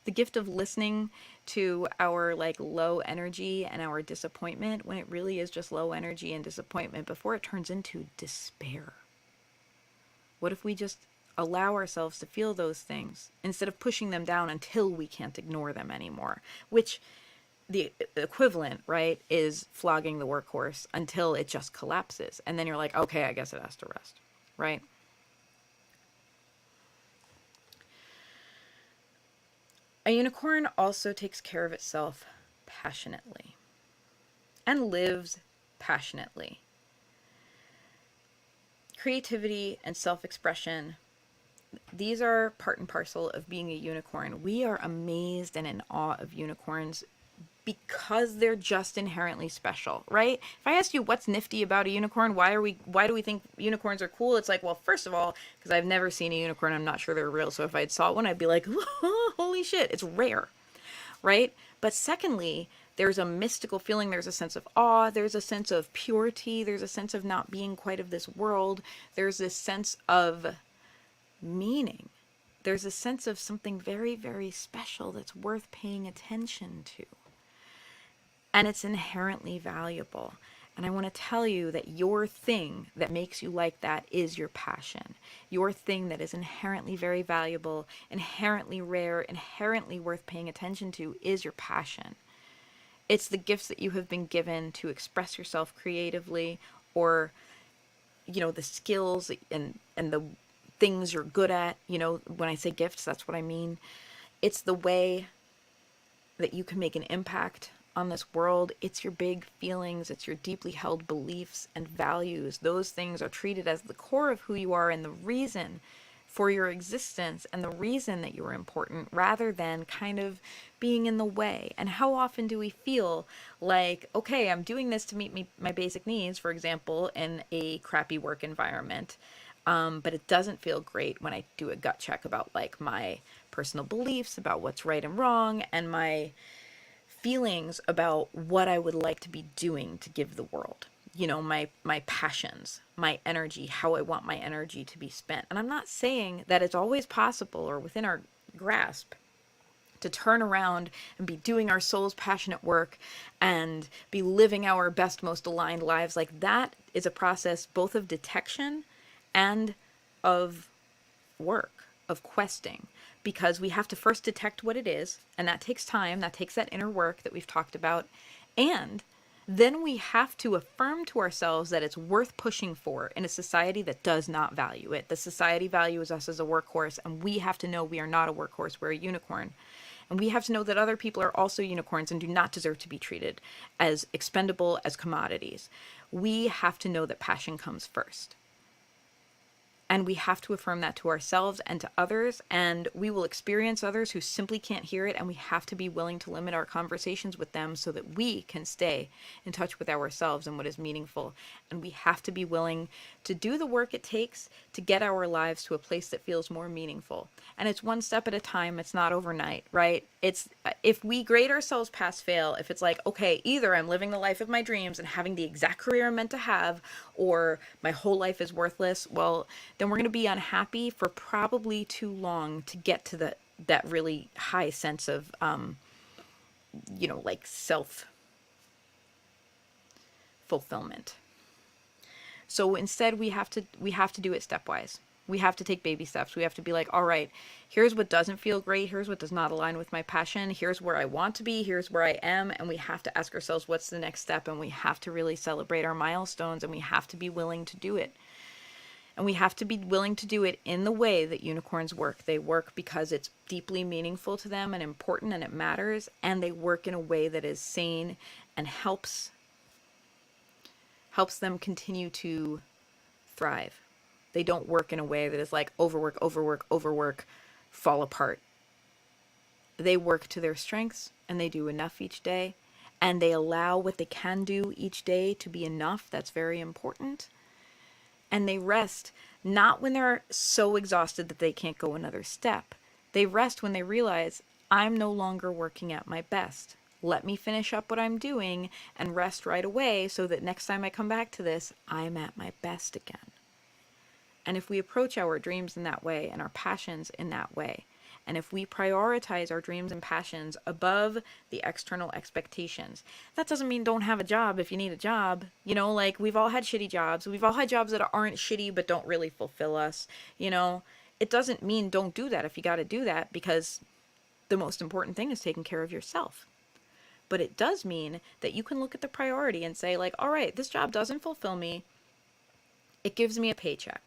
Speaker 1: The gift of listening to our like low energy and our disappointment when it really is just low energy and disappointment before it turns into despair. What if we just allow ourselves to feel those things instead of pushing them down until we can't ignore them anymore? Which the equivalent, right, is flogging the workhorse until it just collapses. And then you're like, okay, I guess it has to rest, right? A unicorn also takes care of itself passionately and lives passionately. Creativity and self-expression, these are part and parcel of being a unicorn. We are amazed and in awe of unicorns because they're just inherently special, right? If I ask you what's nifty about a unicorn, why do we think unicorns are cool? It's like, well, first of all, because I've never seen a unicorn, I'm not sure they're real. So if I saw one, I'd be like, holy shit, it's rare, right? But secondly, There's a mystical feeling, there's a sense of awe, there's a sense of purity, there's a sense of not being quite of this world, there's this sense of meaning. There's a sense of something very, very special that's worth paying attention to. And it's inherently valuable. And I want to tell you that your thing that makes you like that is your passion. Your thing that is inherently very valuable, inherently rare, inherently worth paying attention to is your passion. It's the gifts that you have been given to express yourself creatively, or, the skills and the things you're good at. When I say gifts, that's what I mean. It's the way that you can make an impact on this world. It's your big feelings, it's your deeply held beliefs and values. Those things are treated as the core of who you are and the reason for your existence and the reason that you're important, rather than kind of being in the way. And how often do we feel like, okay, I'm doing this to meet my basic needs, for example, in a crappy work environment, but it doesn't feel great when I do a gut check about like my personal beliefs about what's right and wrong, and my feelings about what I would like to be doing to give the world. My passions, my energy, how I want my energy to be spent. And I'm not saying that it's always possible or within our grasp to turn around and be doing our soul's passionate work and be living our best, most aligned lives. Like, that is a process both of detection and of work, of questing, because we have to first detect what it is, and that takes time, that takes that inner work that we've talked about, and then we have to affirm to ourselves that it's worth pushing for in a society that does not value it. The society values us as a workhorse, and we have to know we are not a workhorse, we're a unicorn. And we have to know that other people are also unicorns and do not deserve to be treated as expendable, as commodities. We have to know that passion comes first. And we have to affirm that to ourselves and to others, and we will experience others who simply can't hear it, and we have to be willing to limit our conversations with them so that we can stay in touch with ourselves and what is meaningful. And we have to be willing to do the work it takes to get our lives to a place that feels more meaningful. And it's one step at a time. It's not overnight, right? It's, if we grade ourselves pass fail, if it's like, okay, either I'm living the life of my dreams and having the exact career I'm meant to have, or my whole life is worthless, well, then we're going to be unhappy for probably too long to get to that really high sense of, like self-fulfillment. So instead, we have to do it stepwise. We have to take baby steps. We have to be like, all right, here's what doesn't feel great. Here's what does not align with my passion. Here's where I want to be. Here's where I am. And we have to ask ourselves, what's the next step? And we have to really celebrate our milestones, and we have to be willing to do it. And we have to be willing to do it in the way that unicorns work. They work because it's deeply meaningful to them and important and it matters. And they work in a way that is sane and helps them continue to thrive. They don't work in a way that is like overwork, fall apart. They work to their strengths, and they do enough each day. And they allow what they can do each day to be enough. That's very important. And they rest not when they're so exhausted that they can't go another step. They rest when they realize, I'm no longer working at my best. Let me finish up what I'm doing and rest right away so that next time I come back to this, I'm at my best again. And if we approach our dreams in that way and our passions in that way, and if we prioritize our dreams and passions above the external expectations, that doesn't mean don't have a job if you need a job. Like, we've all had shitty jobs. We've all had jobs that aren't shitty but don't really fulfill us. It doesn't mean don't do that if you got to do that, because the most important thing is taking care of yourself. But it does mean that you can look at the priority and say, like, all right, this job doesn't fulfill me. It gives me a paycheck.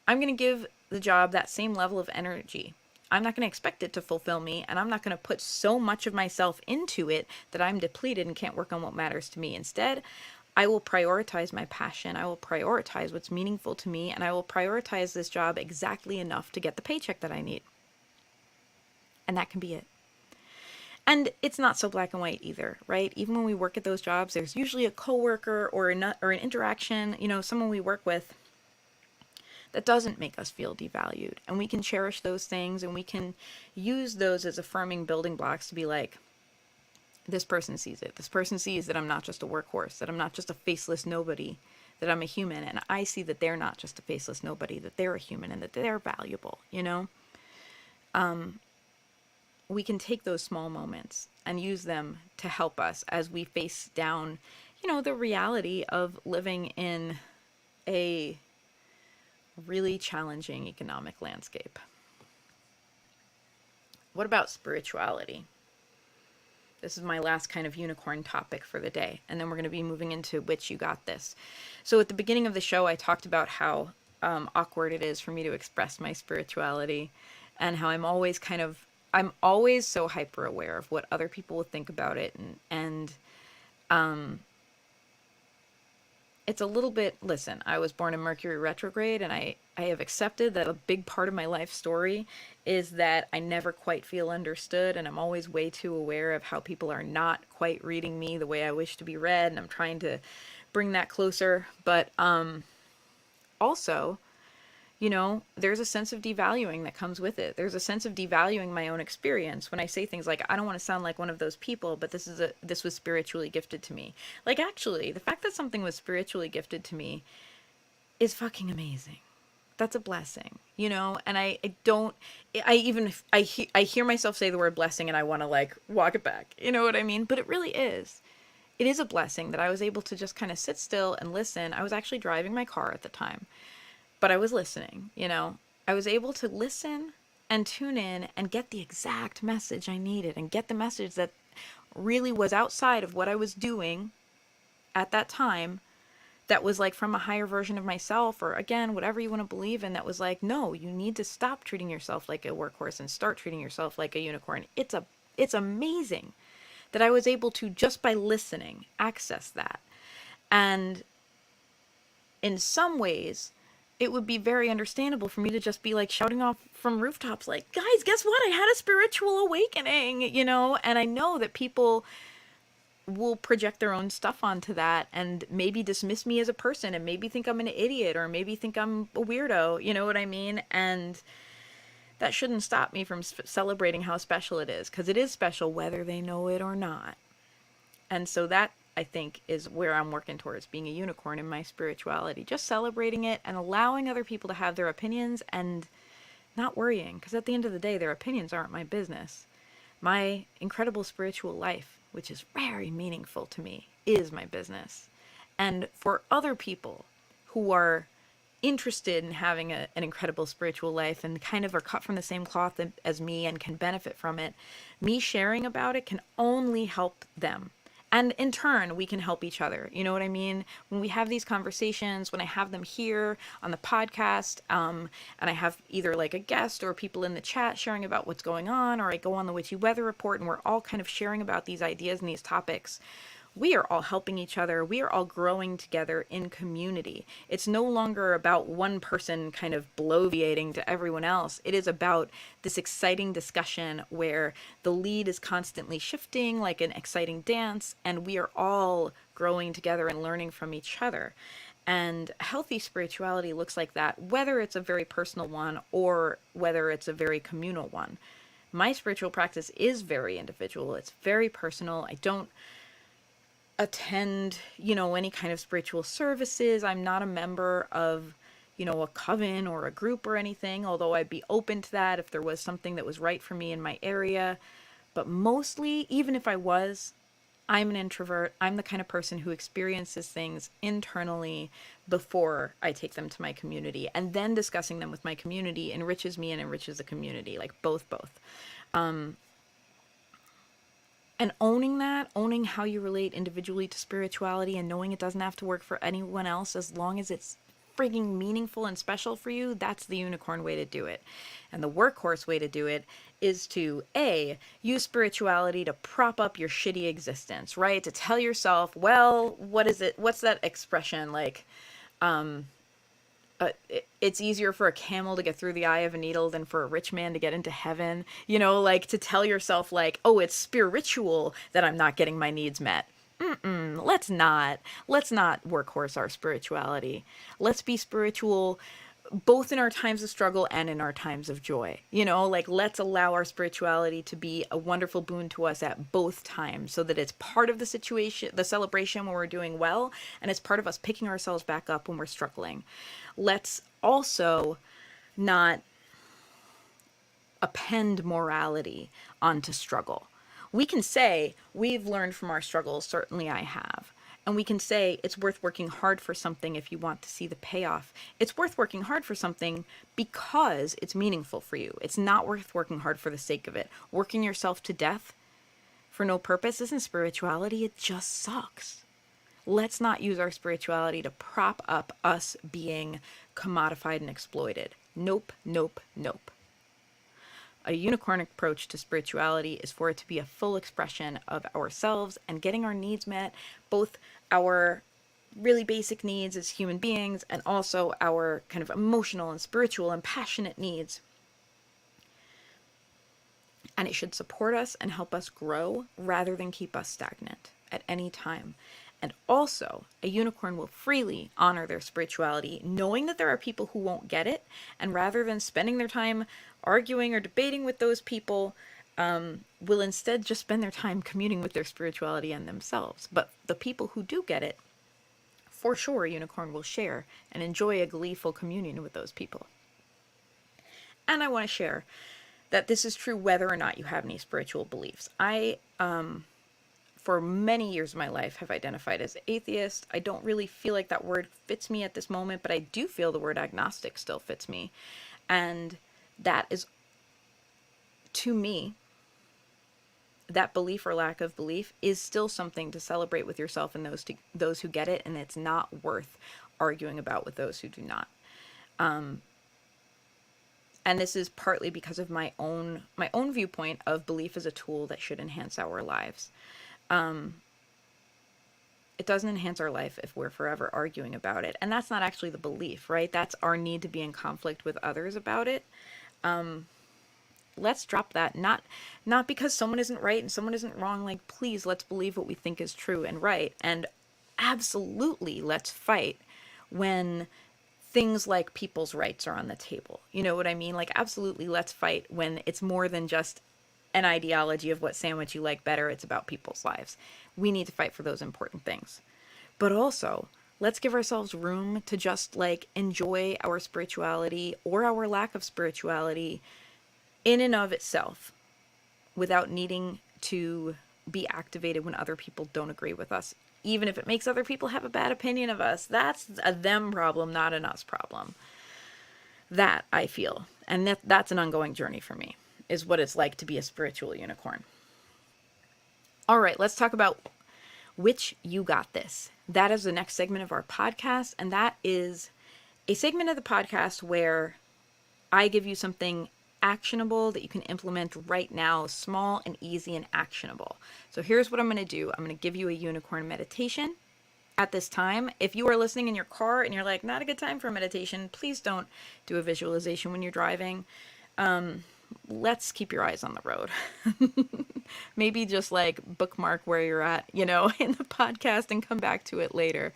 Speaker 1: I'm going to give the job that same level of energy. I'm not going to expect it to fulfill me, and I'm not going to put so much of myself into it that I'm depleted and can't work on what matters to me. Instead, I will prioritize my passion. I will prioritize what's meaningful to me, and I will prioritize this job exactly enough to get the paycheck that I need. And that can be it. And it's not so black and white either, right? Even when we work at those jobs, there's usually a coworker or an interaction, someone we work with that doesn't make us feel devalued. And we can cherish those things, and we can use those as affirming building blocks to be like, this person sees it. This person sees that I'm not just a workhorse, that I'm not just a faceless nobody, that I'm a human. And I see that they're not just a faceless nobody, that they're a human and that they're valuable, you know? We can take those small moments and use them to help us as we face down, the reality of living in a really challenging economic landscape. What about spirituality? This is my last kind of unicorn topic for the day, and then we're going to be moving into Witch, You Got This. So at the beginning of the show, I talked about how awkward it is for me to express my spirituality, and how I'm always so hyper aware of what other people will think about it, and it's a little bit, listen, I was born in Mercury retrograde, and I have accepted that a big part of my life story is that I never quite feel understood, and I'm always way too aware of how people are not quite reading me the way I wish to be read, and I'm trying to bring that closer. But also, there's a sense of devaluing that comes with it. There's a sense of devaluing my own experience when I say things like, I don't want to sound like one of those people, but this was spiritually gifted to me. Like, actually, the fact that something was spiritually gifted to me is fucking amazing. That's a blessing, and I hear myself say the word blessing and I want to like walk it back. You know what I mean? But it really is. It is a blessing that I was able to just kind of sit still and listen. I was actually driving my car at the time, but I was listening, I was able to listen and tune in and get the exact message I needed, and get the message that really was outside of what I was doing at that time, that was like from a higher version of myself, or again, whatever you want to believe in, that was like, no, you need to stop treating yourself like a workhorse and start treating yourself like a unicorn. It's amazing that I was able to, just by listening, access that. And in some ways, it would be very understandable for me to just be like shouting off from rooftops like, guys, guess what? I had a spiritual awakening, and I know that people will project their own stuff onto that and maybe dismiss me as a person, and maybe think I'm an idiot, or maybe think I'm a weirdo, you know what I mean? And that shouldn't stop me from celebrating how special it is, because it is special whether they know it or not. And so that, I think, is where I'm working towards, being a unicorn in my spirituality, just celebrating it and allowing other people to have their opinions and not worrying, because at the end of the day, their opinions aren't my business. My incredible spiritual life, which is very meaningful to me, is my business. And for other people who are interested in having an incredible spiritual life and kind of are cut from the same cloth as me and can benefit from it, me sharing about it can only help them. And in turn, we can help each other. You know what I mean? When we have these conversations, when I have them here on the podcast, and I have either like a guest or people in the chat sharing about what's going on, or I go on the Witchy Weather Report and we're all kind of sharing about these ideas and these topics, we are all helping each other. We are all growing together in community. It's no longer about one person kind of bloviating to everyone else. It is about this exciting discussion where the lead is constantly shifting like an exciting dance, and we are all growing together and learning from each other. And healthy spirituality looks like that, whether it's a very personal one or whether it's a very communal one. My spiritual practice is very individual. It's very personal. I don't attend, any kind of spiritual services. I'm not a member of, a coven or a group or anything, although I'd be open to that if there was something that was right for me in my area. But mostly, even if I was, I'm an introvert. I'm the kind of person who experiences things internally before I take them to my community. And then discussing them with my community enriches me and enriches the community, like both. And owning how you relate individually to spirituality, and knowing it doesn't have to work for anyone else as long as it's frigging meaningful and special for you, that's the unicorn way to do it. And the workhorse way to do it is to, A, use spirituality to prop up your shitty existence, right? To tell yourself, well, what is it? What's that expression? Like, it's easier for a camel to get through the eye of a needle than for a rich man to get into heaven. Like to tell yourself like, oh, it's spiritual that I'm not getting my needs met. Let's not workhorse our spirituality. Let's be spiritual both in our times of struggle and in our times of joy. You know, like, let's allow our spirituality to be a wonderful boon to us at both times, so that it's part of the situation, the celebration when we're doing well, and it's part of us picking ourselves back up when we're struggling. Let's also not append morality onto struggle. We can say we've learned from our struggles, certainly I have. And we can say it's worth working hard for something if you want to see the payoff. It's worth working hard for something because it's meaningful for you. It's not worth working hard for the sake of it. Working yourself to death for no purpose isn't spirituality, it just sucks. Let's not use our spirituality to prop up us being commodified and exploited. Nope, nope, nope. A unicorn approach to spirituality is for it to be a full expression of ourselves and getting our needs met, both our really basic needs as human beings and also our kind of emotional and spiritual and passionate needs. And it should support us and help us grow rather than keep us stagnant at any time. And also, a unicorn will freely honor their spirituality, knowing that there are people who won't get it, and rather than spending their time arguing or debating with those people, will instead just spend their time communing with their spirituality and themselves. But the people who do get it, for sure, a unicorn will share and enjoy a gleeful communion with those people. And I want to share that this is true whether or not you have any spiritual beliefs. I, for many years of my life, have identified as atheist. I don't really feel like that word fits me at this moment, but I do feel the word agnostic still fits me. And that is, to me, that belief or lack of belief is still something to celebrate with yourself and those who get it, and it's not worth arguing about with those who do not. And this is partly because of my own viewpoint of belief as a tool that should enhance our lives. It doesn't enhance our life if we're forever arguing about it. And that's not actually the belief, right? That's our need to be in conflict with others about it. Let's drop that. Not because someone isn't right and someone isn't wrong. Like, please, let's believe what we think is true and right. And absolutely, let's fight when things like people's rights are on the table. You know what I mean? Like, absolutely, let's fight when it's more than just an ideology of what sandwich you like better. It's about people's lives. We need to fight for those important things. But also, let's give ourselves room to just like enjoy our spirituality or our lack of spirituality in and of itself without needing to be activated when other people don't agree with us. Even if it makes other people have a bad opinion of us, that's a them problem, not an us problem. That I feel. And that's an ongoing journey for me, is what it's like to be a spiritual unicorn. All right, let's talk about which you got this. That is the next segment of our podcast, and that is a segment of the podcast where I give you something actionable that you can implement right now, small and easy and actionable. So here's what I'm going to do. I'm going to give you a unicorn meditation at this time. If you are listening in your car and you're like, not a good time for meditation, please don't do a visualization when you're driving. Let's keep your eyes on the road. Maybe just like bookmark where you're at, in the podcast and come back to it later.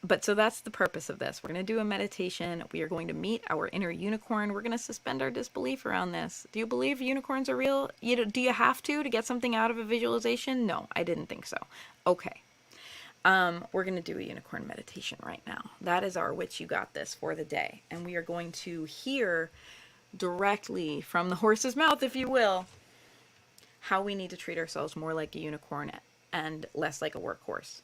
Speaker 1: But so that's the purpose of this. We're going to do a meditation. We are going to meet our inner unicorn. We're going to suspend our disbelief around this. Do you believe unicorns are real? Do you have to get something out of a visualization? No, I didn't think so. Okay. We're going to do a unicorn meditation right now. That is our Witch You Got This for the day. And we are going to hear directly from the horse's mouth, if you will, how we need to treat ourselves more like a unicorn and less like a workhorse.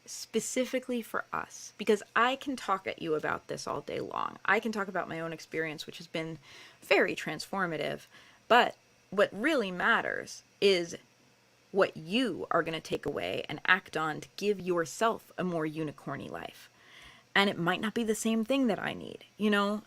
Speaker 1: Specifically for us, because I can talk at you about this all day long. I can talk about my own experience, which has been very transformative, but what really matters is what you are going to take away and act on to give yourself a more unicorny life. And it might not be the same thing that I need,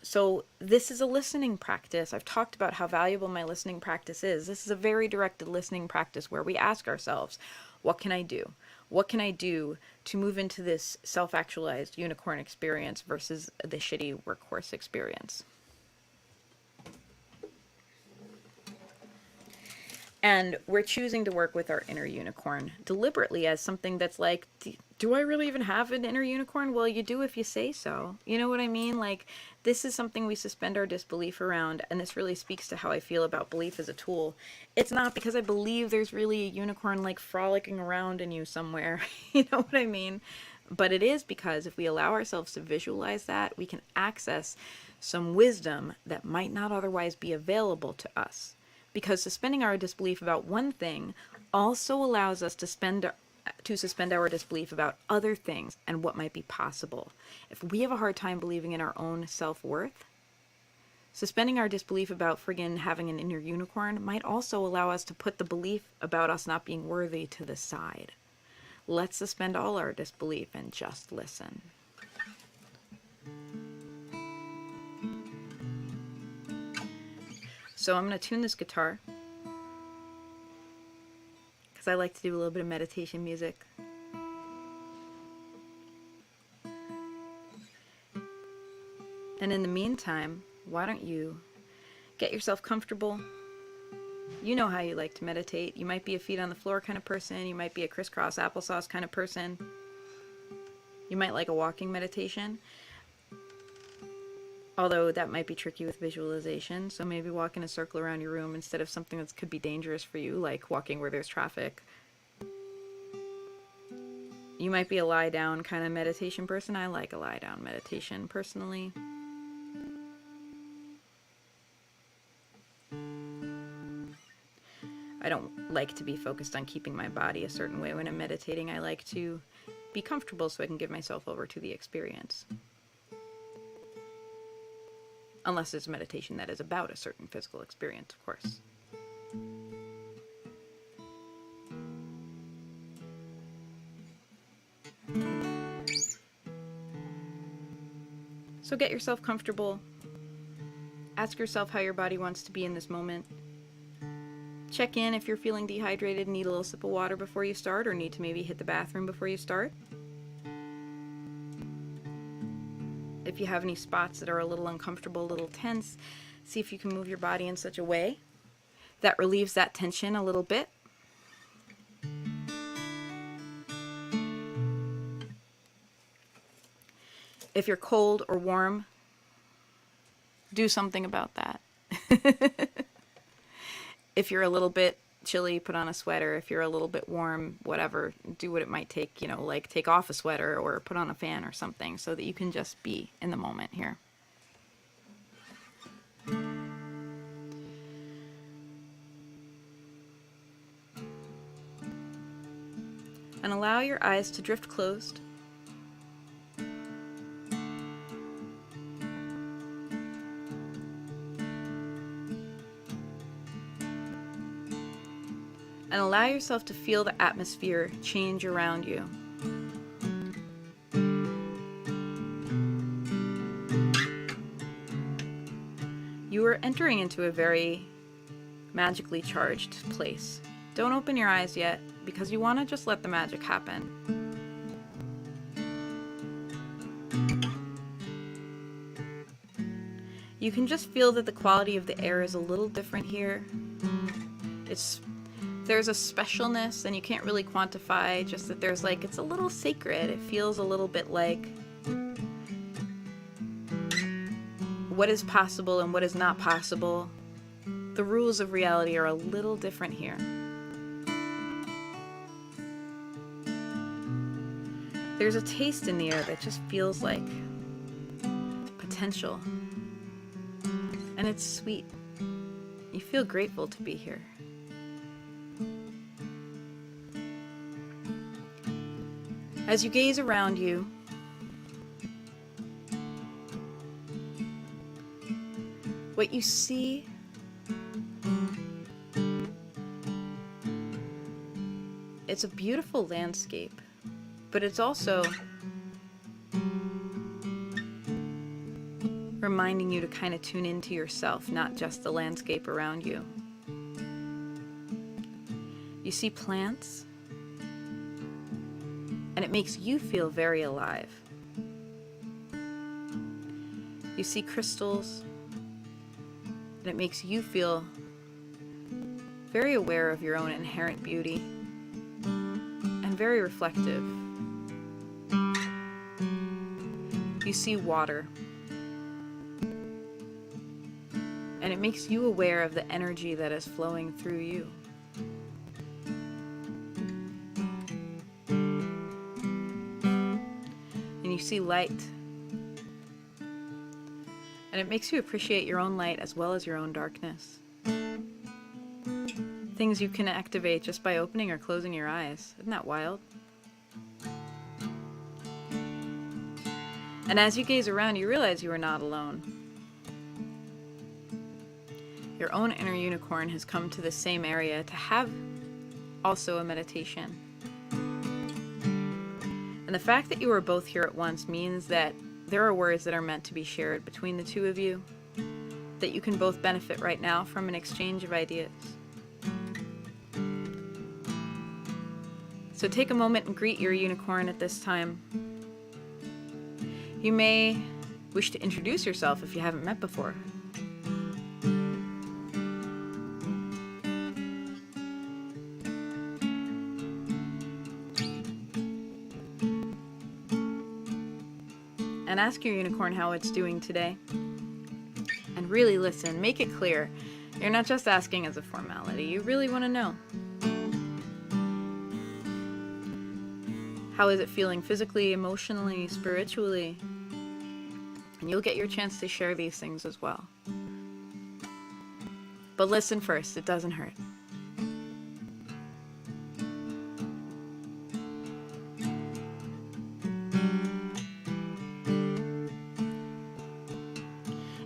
Speaker 1: So this is a listening practice. I've talked about how valuable my listening practice is. This is a very directed listening practice where we ask ourselves, what can I do? What can I do to move into this self-actualized unicorn experience versus the shitty workhorse experience? And we're choosing to work with our inner unicorn deliberately as something that's like, do I really even have an inner unicorn? Well, you do if you say so. You know what I mean? Like, this is something we suspend our disbelief around, and this really speaks to how I feel about belief as a tool. It's not because I believe there's really a unicorn like frolicking around in you somewhere. You know what I mean? But it is because if we allow ourselves to visualize that, we can access some wisdom that might not otherwise be available to us. Because suspending our disbelief about one thing also allows us to suspend our disbelief about other things and what might be possible. If we have a hard time believing in our own self-worth, suspending our disbelief about friggin' having an inner unicorn might also allow us to put the belief about us not being worthy to the side. Let's suspend all our disbelief and just listen. So I'm going to tune this guitar because I like to do a little bit of meditation music. And in the meantime, why don't you get yourself comfortable? You know how you like to meditate. You might be a feet on the floor kind of person. You might be a crisscross applesauce kind of person. You might like a walking meditation. Although that might be tricky with visualization, so maybe walk in a circle around your room instead of something that could be dangerous for you, like walking where there's traffic. You might be a lie down kind of meditation person. I like a lie down meditation personally. I don't like to be focused on keeping my body a certain way when I'm meditating. I like to be comfortable so I can give myself over to the experience. Unless it's a meditation that is about a certain physical experience, of course. So get yourself comfortable. Ask yourself how your body wants to be in this moment. Check in if you're feeling dehydrated and need a little sip of water before you start, or need to maybe hit the bathroom before you start. If you have any spots that are a little uncomfortable, a little tense, see if you can move your body in such a way that relieves that tension a little bit. If you're cold or warm, do something about that. If you're a little bit chilly, put on a sweater. If you're a little bit warm, whatever, do what it might take, like take off a sweater or put on a fan or something so that you can just be in the moment here. And allow your eyes to drift closed. And allow yourself to feel the atmosphere change around you. You are entering into a very magically charged place. Don't open your eyes yet, because you want to just let the magic happen. You can just feel that the quality of the air is a little different here. There's a specialness, and you can't really quantify, just that there's it's a little sacred. It feels a little bit like what is possible and what is not possible. The rules of reality are a little different here. There's a taste in the air that just feels like potential. And it's sweet. You feel grateful to be here. As you gaze around you, what you see it's a beautiful landscape, but it's also reminding you to kind of tune into yourself, not just the landscape around you. You see plants, and it makes you feel very alive. You see crystals, and it makes you feel very aware of your own inherent beauty and very reflective. You see water, and it makes you aware of the energy that is flowing through you. And you see light, and it makes you appreciate your own light as well as your own darkness. Things you can activate just by opening or closing your eyes. Isn't that wild? And as you gaze around, you realize you are not alone. Your own inner unicorn has come to the same area to have also a meditation. And the fact that you are both here at once means that there are words that are meant to be shared between the two of you, that you can both benefit right now from an exchange of ideas. So take a moment and greet your unicorn at this time. You may wish to introduce yourself if you haven't met before. And ask your unicorn how it's doing today. And really listen, make it clear. You're not just asking as a formality, you really want to know. How is it feeling physically, emotionally, spiritually? And you'll get your chance to share these things as well. But listen first, it doesn't hurt.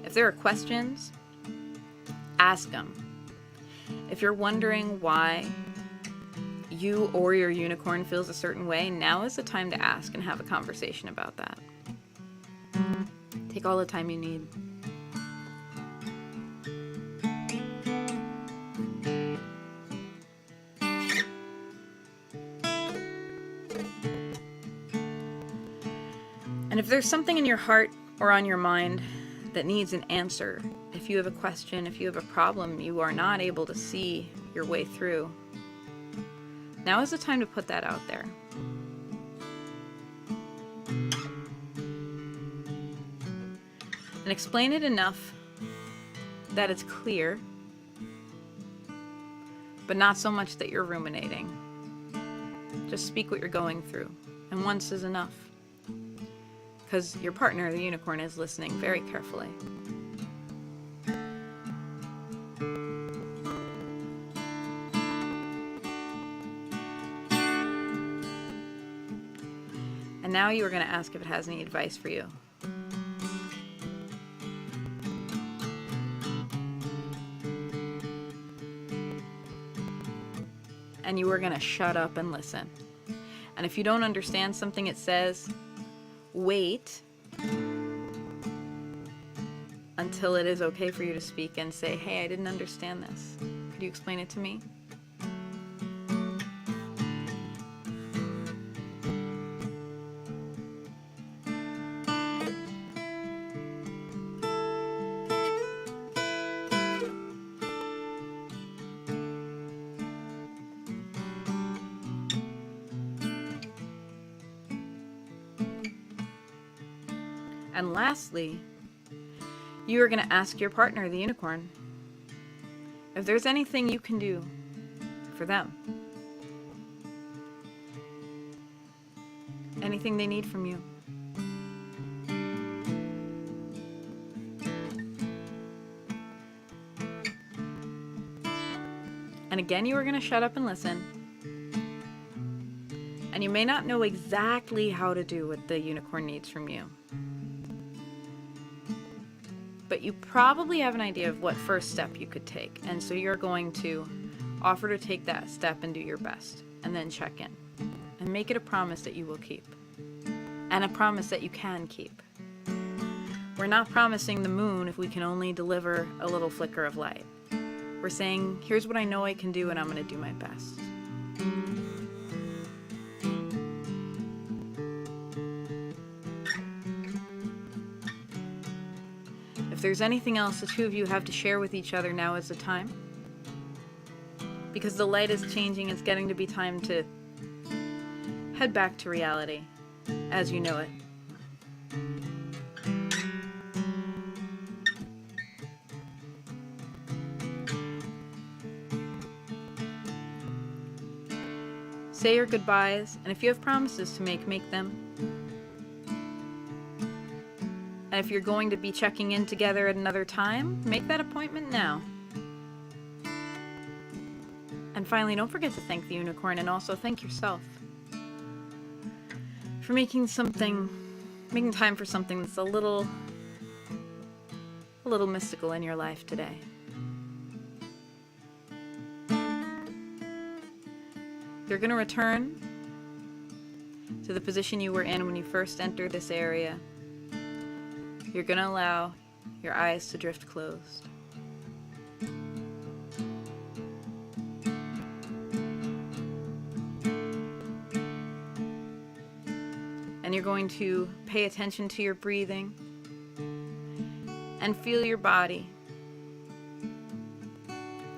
Speaker 1: If there are questions, ask them. If you're wondering why you or your unicorn feels a certain way, now is the time to ask and have a conversation about that. Take all the time you need. And if there's something in your heart or on your mind that needs an answer, if you have a question, if you have a problem you are not able to see your way through, now is the time to put that out there. And explain it enough that it's clear, but not so much that you're ruminating. Just speak what you're going through, and once is enough. Because your partner, the unicorn, is listening very carefully. And now you are going to ask if it has any advice for you. And you are going to shut up and listen. And if you don't understand something it says, wait until it is okay for you to speak and say, hey, I didn't understand this. Could you explain it to me? And lastly, you are going to ask your partner, the unicorn, if there's anything you can do for them. Anything they need from you. And again, you are going to shut up and listen. And you may not know exactly how to do what the unicorn needs from you. But you probably have an idea of what first step you could take. And so you're going to offer to take that step and do your best. And then check in. And make it a promise that you will keep. And a promise that you can keep. We're not promising the moon if we can only deliver a little flicker of light. We're saying, here's what I know I can do and I'm going to do my best. If there's anything else the two of you have to share with each other, now is the time. because the light is changing. It's getting to be time to head back to reality as you know it. Say your goodbyes, and if you have promises to make them. And if you're going to be checking in together at another time, make that appointment now. And finally, don't forget to thank the unicorn, and also thank yourself for making time for something that's a little mystical in your life today. You're going to return to the position you were in when you first entered this area. You're going to allow your eyes to drift closed. And you're going to pay attention to your breathing and feel your body.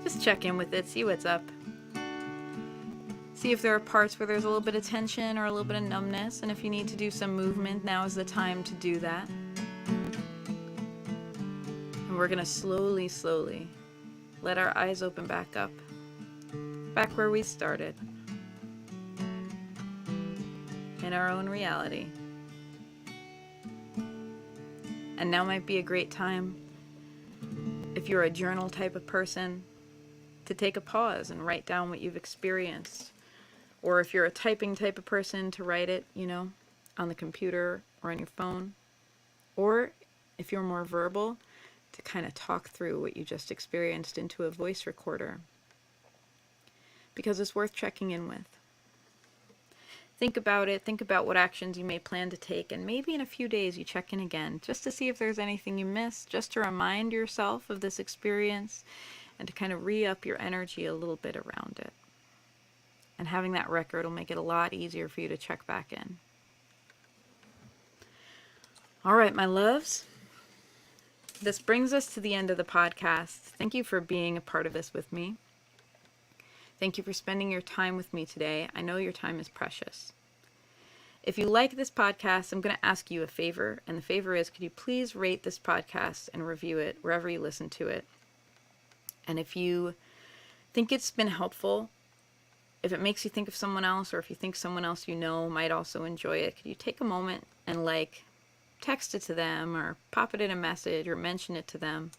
Speaker 1: Just check in with it, see what's up. See if there are parts where there's a little bit of tension or a little bit of numbness, and if you need to do some movement, now is the time to do that. And we're gonna slowly let our eyes open back up, back where we started, in our own reality. And now might be a great time, if you're a journal type of person, to take a pause and write down what you've experienced. Or if you're a typing type of person, to write it, on the computer or on your phone. Or if you're more verbal, to kind of talk through what you just experienced into a voice recorder. Because it's worth checking in with. Think about it, think about what actions you may plan to take, and maybe in a few days you check in again, just to see if there's anything you missed, just to remind yourself of this experience, and to kind of re-up your energy a little bit around it. And having that record will make it a lot easier for you to check back in. All right, my loves. This brings us to the end of the podcast. Thank you for being a part of this with me. Thank you for spending your time with me today. I know your time is precious. If you like this podcast, I'm going to ask you a favor. And the favor is, could you please rate this podcast and review it wherever you listen to it? And if you think it's been helpful, if it makes you think of someone else, or if you think someone else you know might also enjoy it, could you take a moment and text it to them, or pop it in a message, or mention it to them?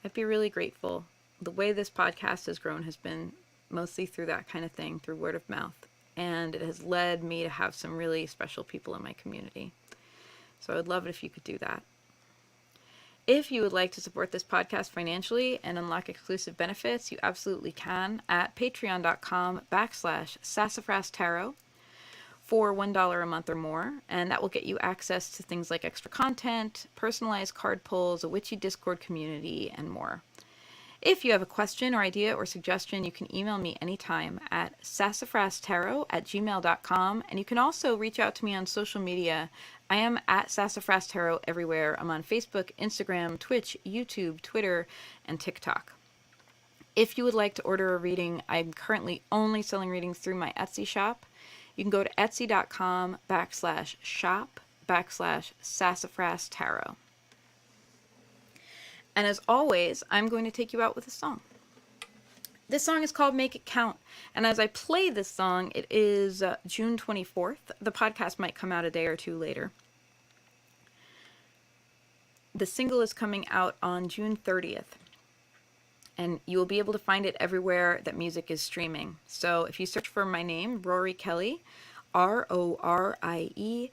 Speaker 1: I'd be really grateful. The way this podcast has grown has been mostly through that kind of thing, through word of mouth. And it has led me to have some really special people in my community. So I would love it if you could do that. If you would like to support this podcast financially and unlock exclusive benefits, you absolutely can at patreon.com/Sassafras Tarot for $1 a month or more. And that will get you access to things like extra content, personalized card pulls, a witchy Discord community, and more. If you have a question or idea or suggestion, you can email me anytime at sassafrastarot@gmail.com. And you can also reach out to me on social media. I am at Sassafras Tarot everywhere. I'm on Facebook, Instagram, Twitch, YouTube, Twitter, and TikTok. If you would like to order a reading, I'm currently only selling readings through my Etsy shop. You can go to etsy.com/shop/Sassafras Tarot. And as always, I'm going to take you out with a song. This song is called Make It Count. And as I play this song, it is June 24th. The podcast might come out a day or two later. The single is coming out on June 30th. And you will be able to find it everywhere that music is streaming. So if you search for my name, Rorie Kelly, RorieKelly,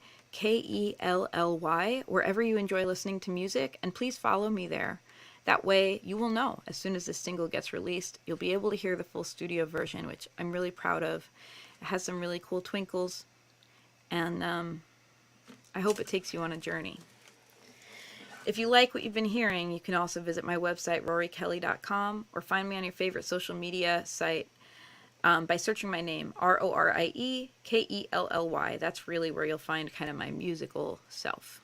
Speaker 1: wherever you enjoy listening to music, and please follow me there. That way you will know as soon as this single gets released. You'll be able to hear the full studio version, which I'm really proud of. It has some really cool twinkles, and I hope it takes you on a journey. If you like what you've been hearing, you can also visit my website, roriekelly.com, or find me on your favorite social media site by searching my name, RorieKelly. That's really where you'll find kind of my musical self.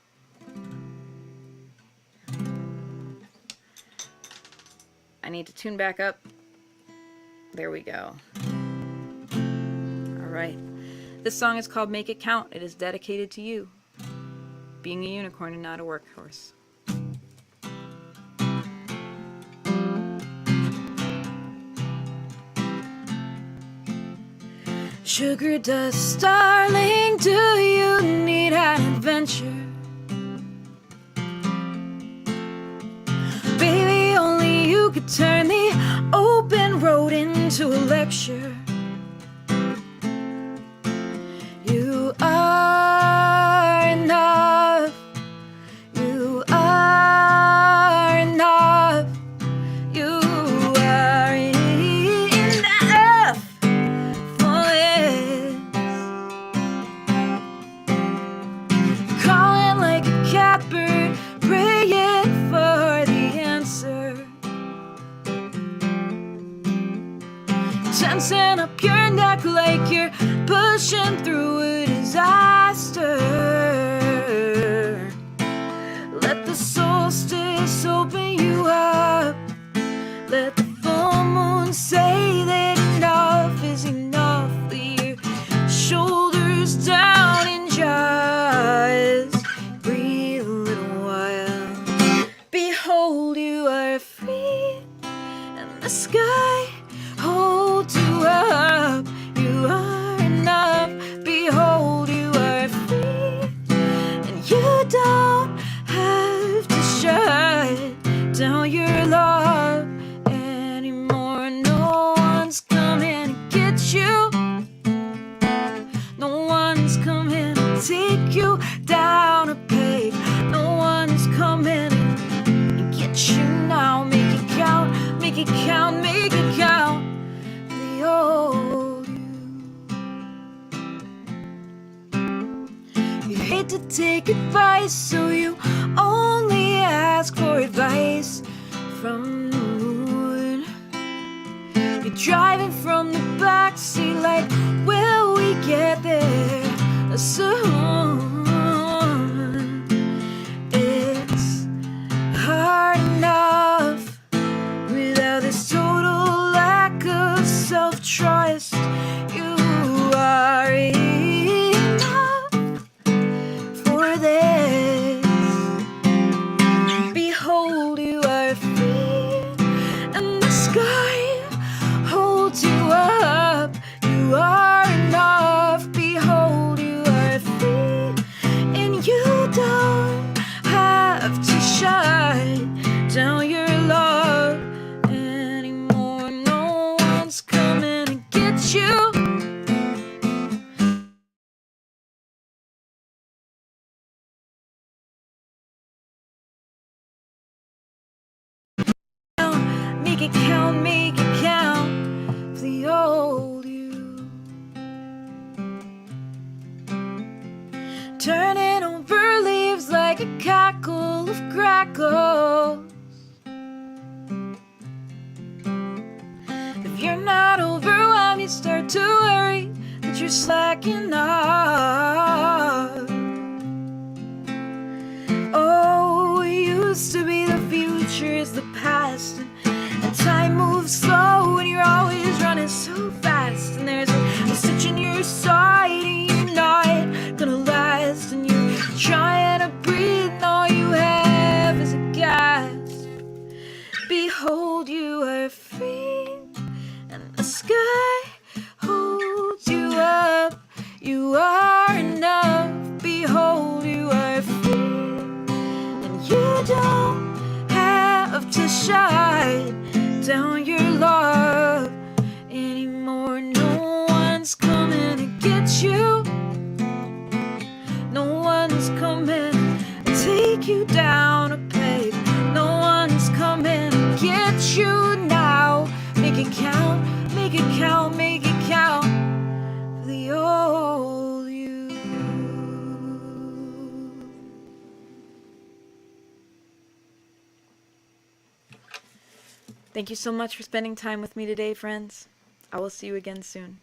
Speaker 1: I need to tune back up There we go. All right. This song is called Make It Count. It is dedicated to you, being a unicorn and not a workhorse. Sugar dust, darling, do you need an adventure? Baby, only you could turn the open road into a lecture. You are enough. You are enough. You are enough for this. Calling like a catbird, praying for the answer. Tensing up your neck like you're pushing through a disaster. Let the solstice open you up. Let the full moon say that enough is enough. Lay your shoulders down and just breathe a little while. Behold, you are free, and the sky holds you up. You are enough. Behold, you are free, and you don't have to shut down your love anymore. No one's coming to get you. No one's coming to take you down a peg. No one's coming to get you now. Make it count, make it count, make it count. The old you hate to take advice, so you only ask for advice from the moon. You're driving from the backseat like, will we get there soon? It's hard enough without this total lack of self-trust. You are enough for this. Behold, you are free, and the sky holds you up. You are enough. Behold, you are free, and you don't have to shut down your love anymore. No one's coming to get you. Make it count, make it count for the old you. Turning over leaves like a cackle of crackles. If you're not overwhelmed, you start to worry that you're slacking off. Oh, it used to be the future is the past, and time moves slow, and you're always running so fast. And there's a stitch in your side, and you're not gonna last. And you're trying to breathe, and all you have is a gasp. Behold, you are free, and the sky holds you up. You are enough. Behold, you are free, and you don't have to shut down your love anymore. No one's coming to get you. No one's coming to take you down a peg. No one's coming to get you now. Make it count, make it count, make it count for the old you. Thank you so much for spending time with me today, friends. I will see you again soon.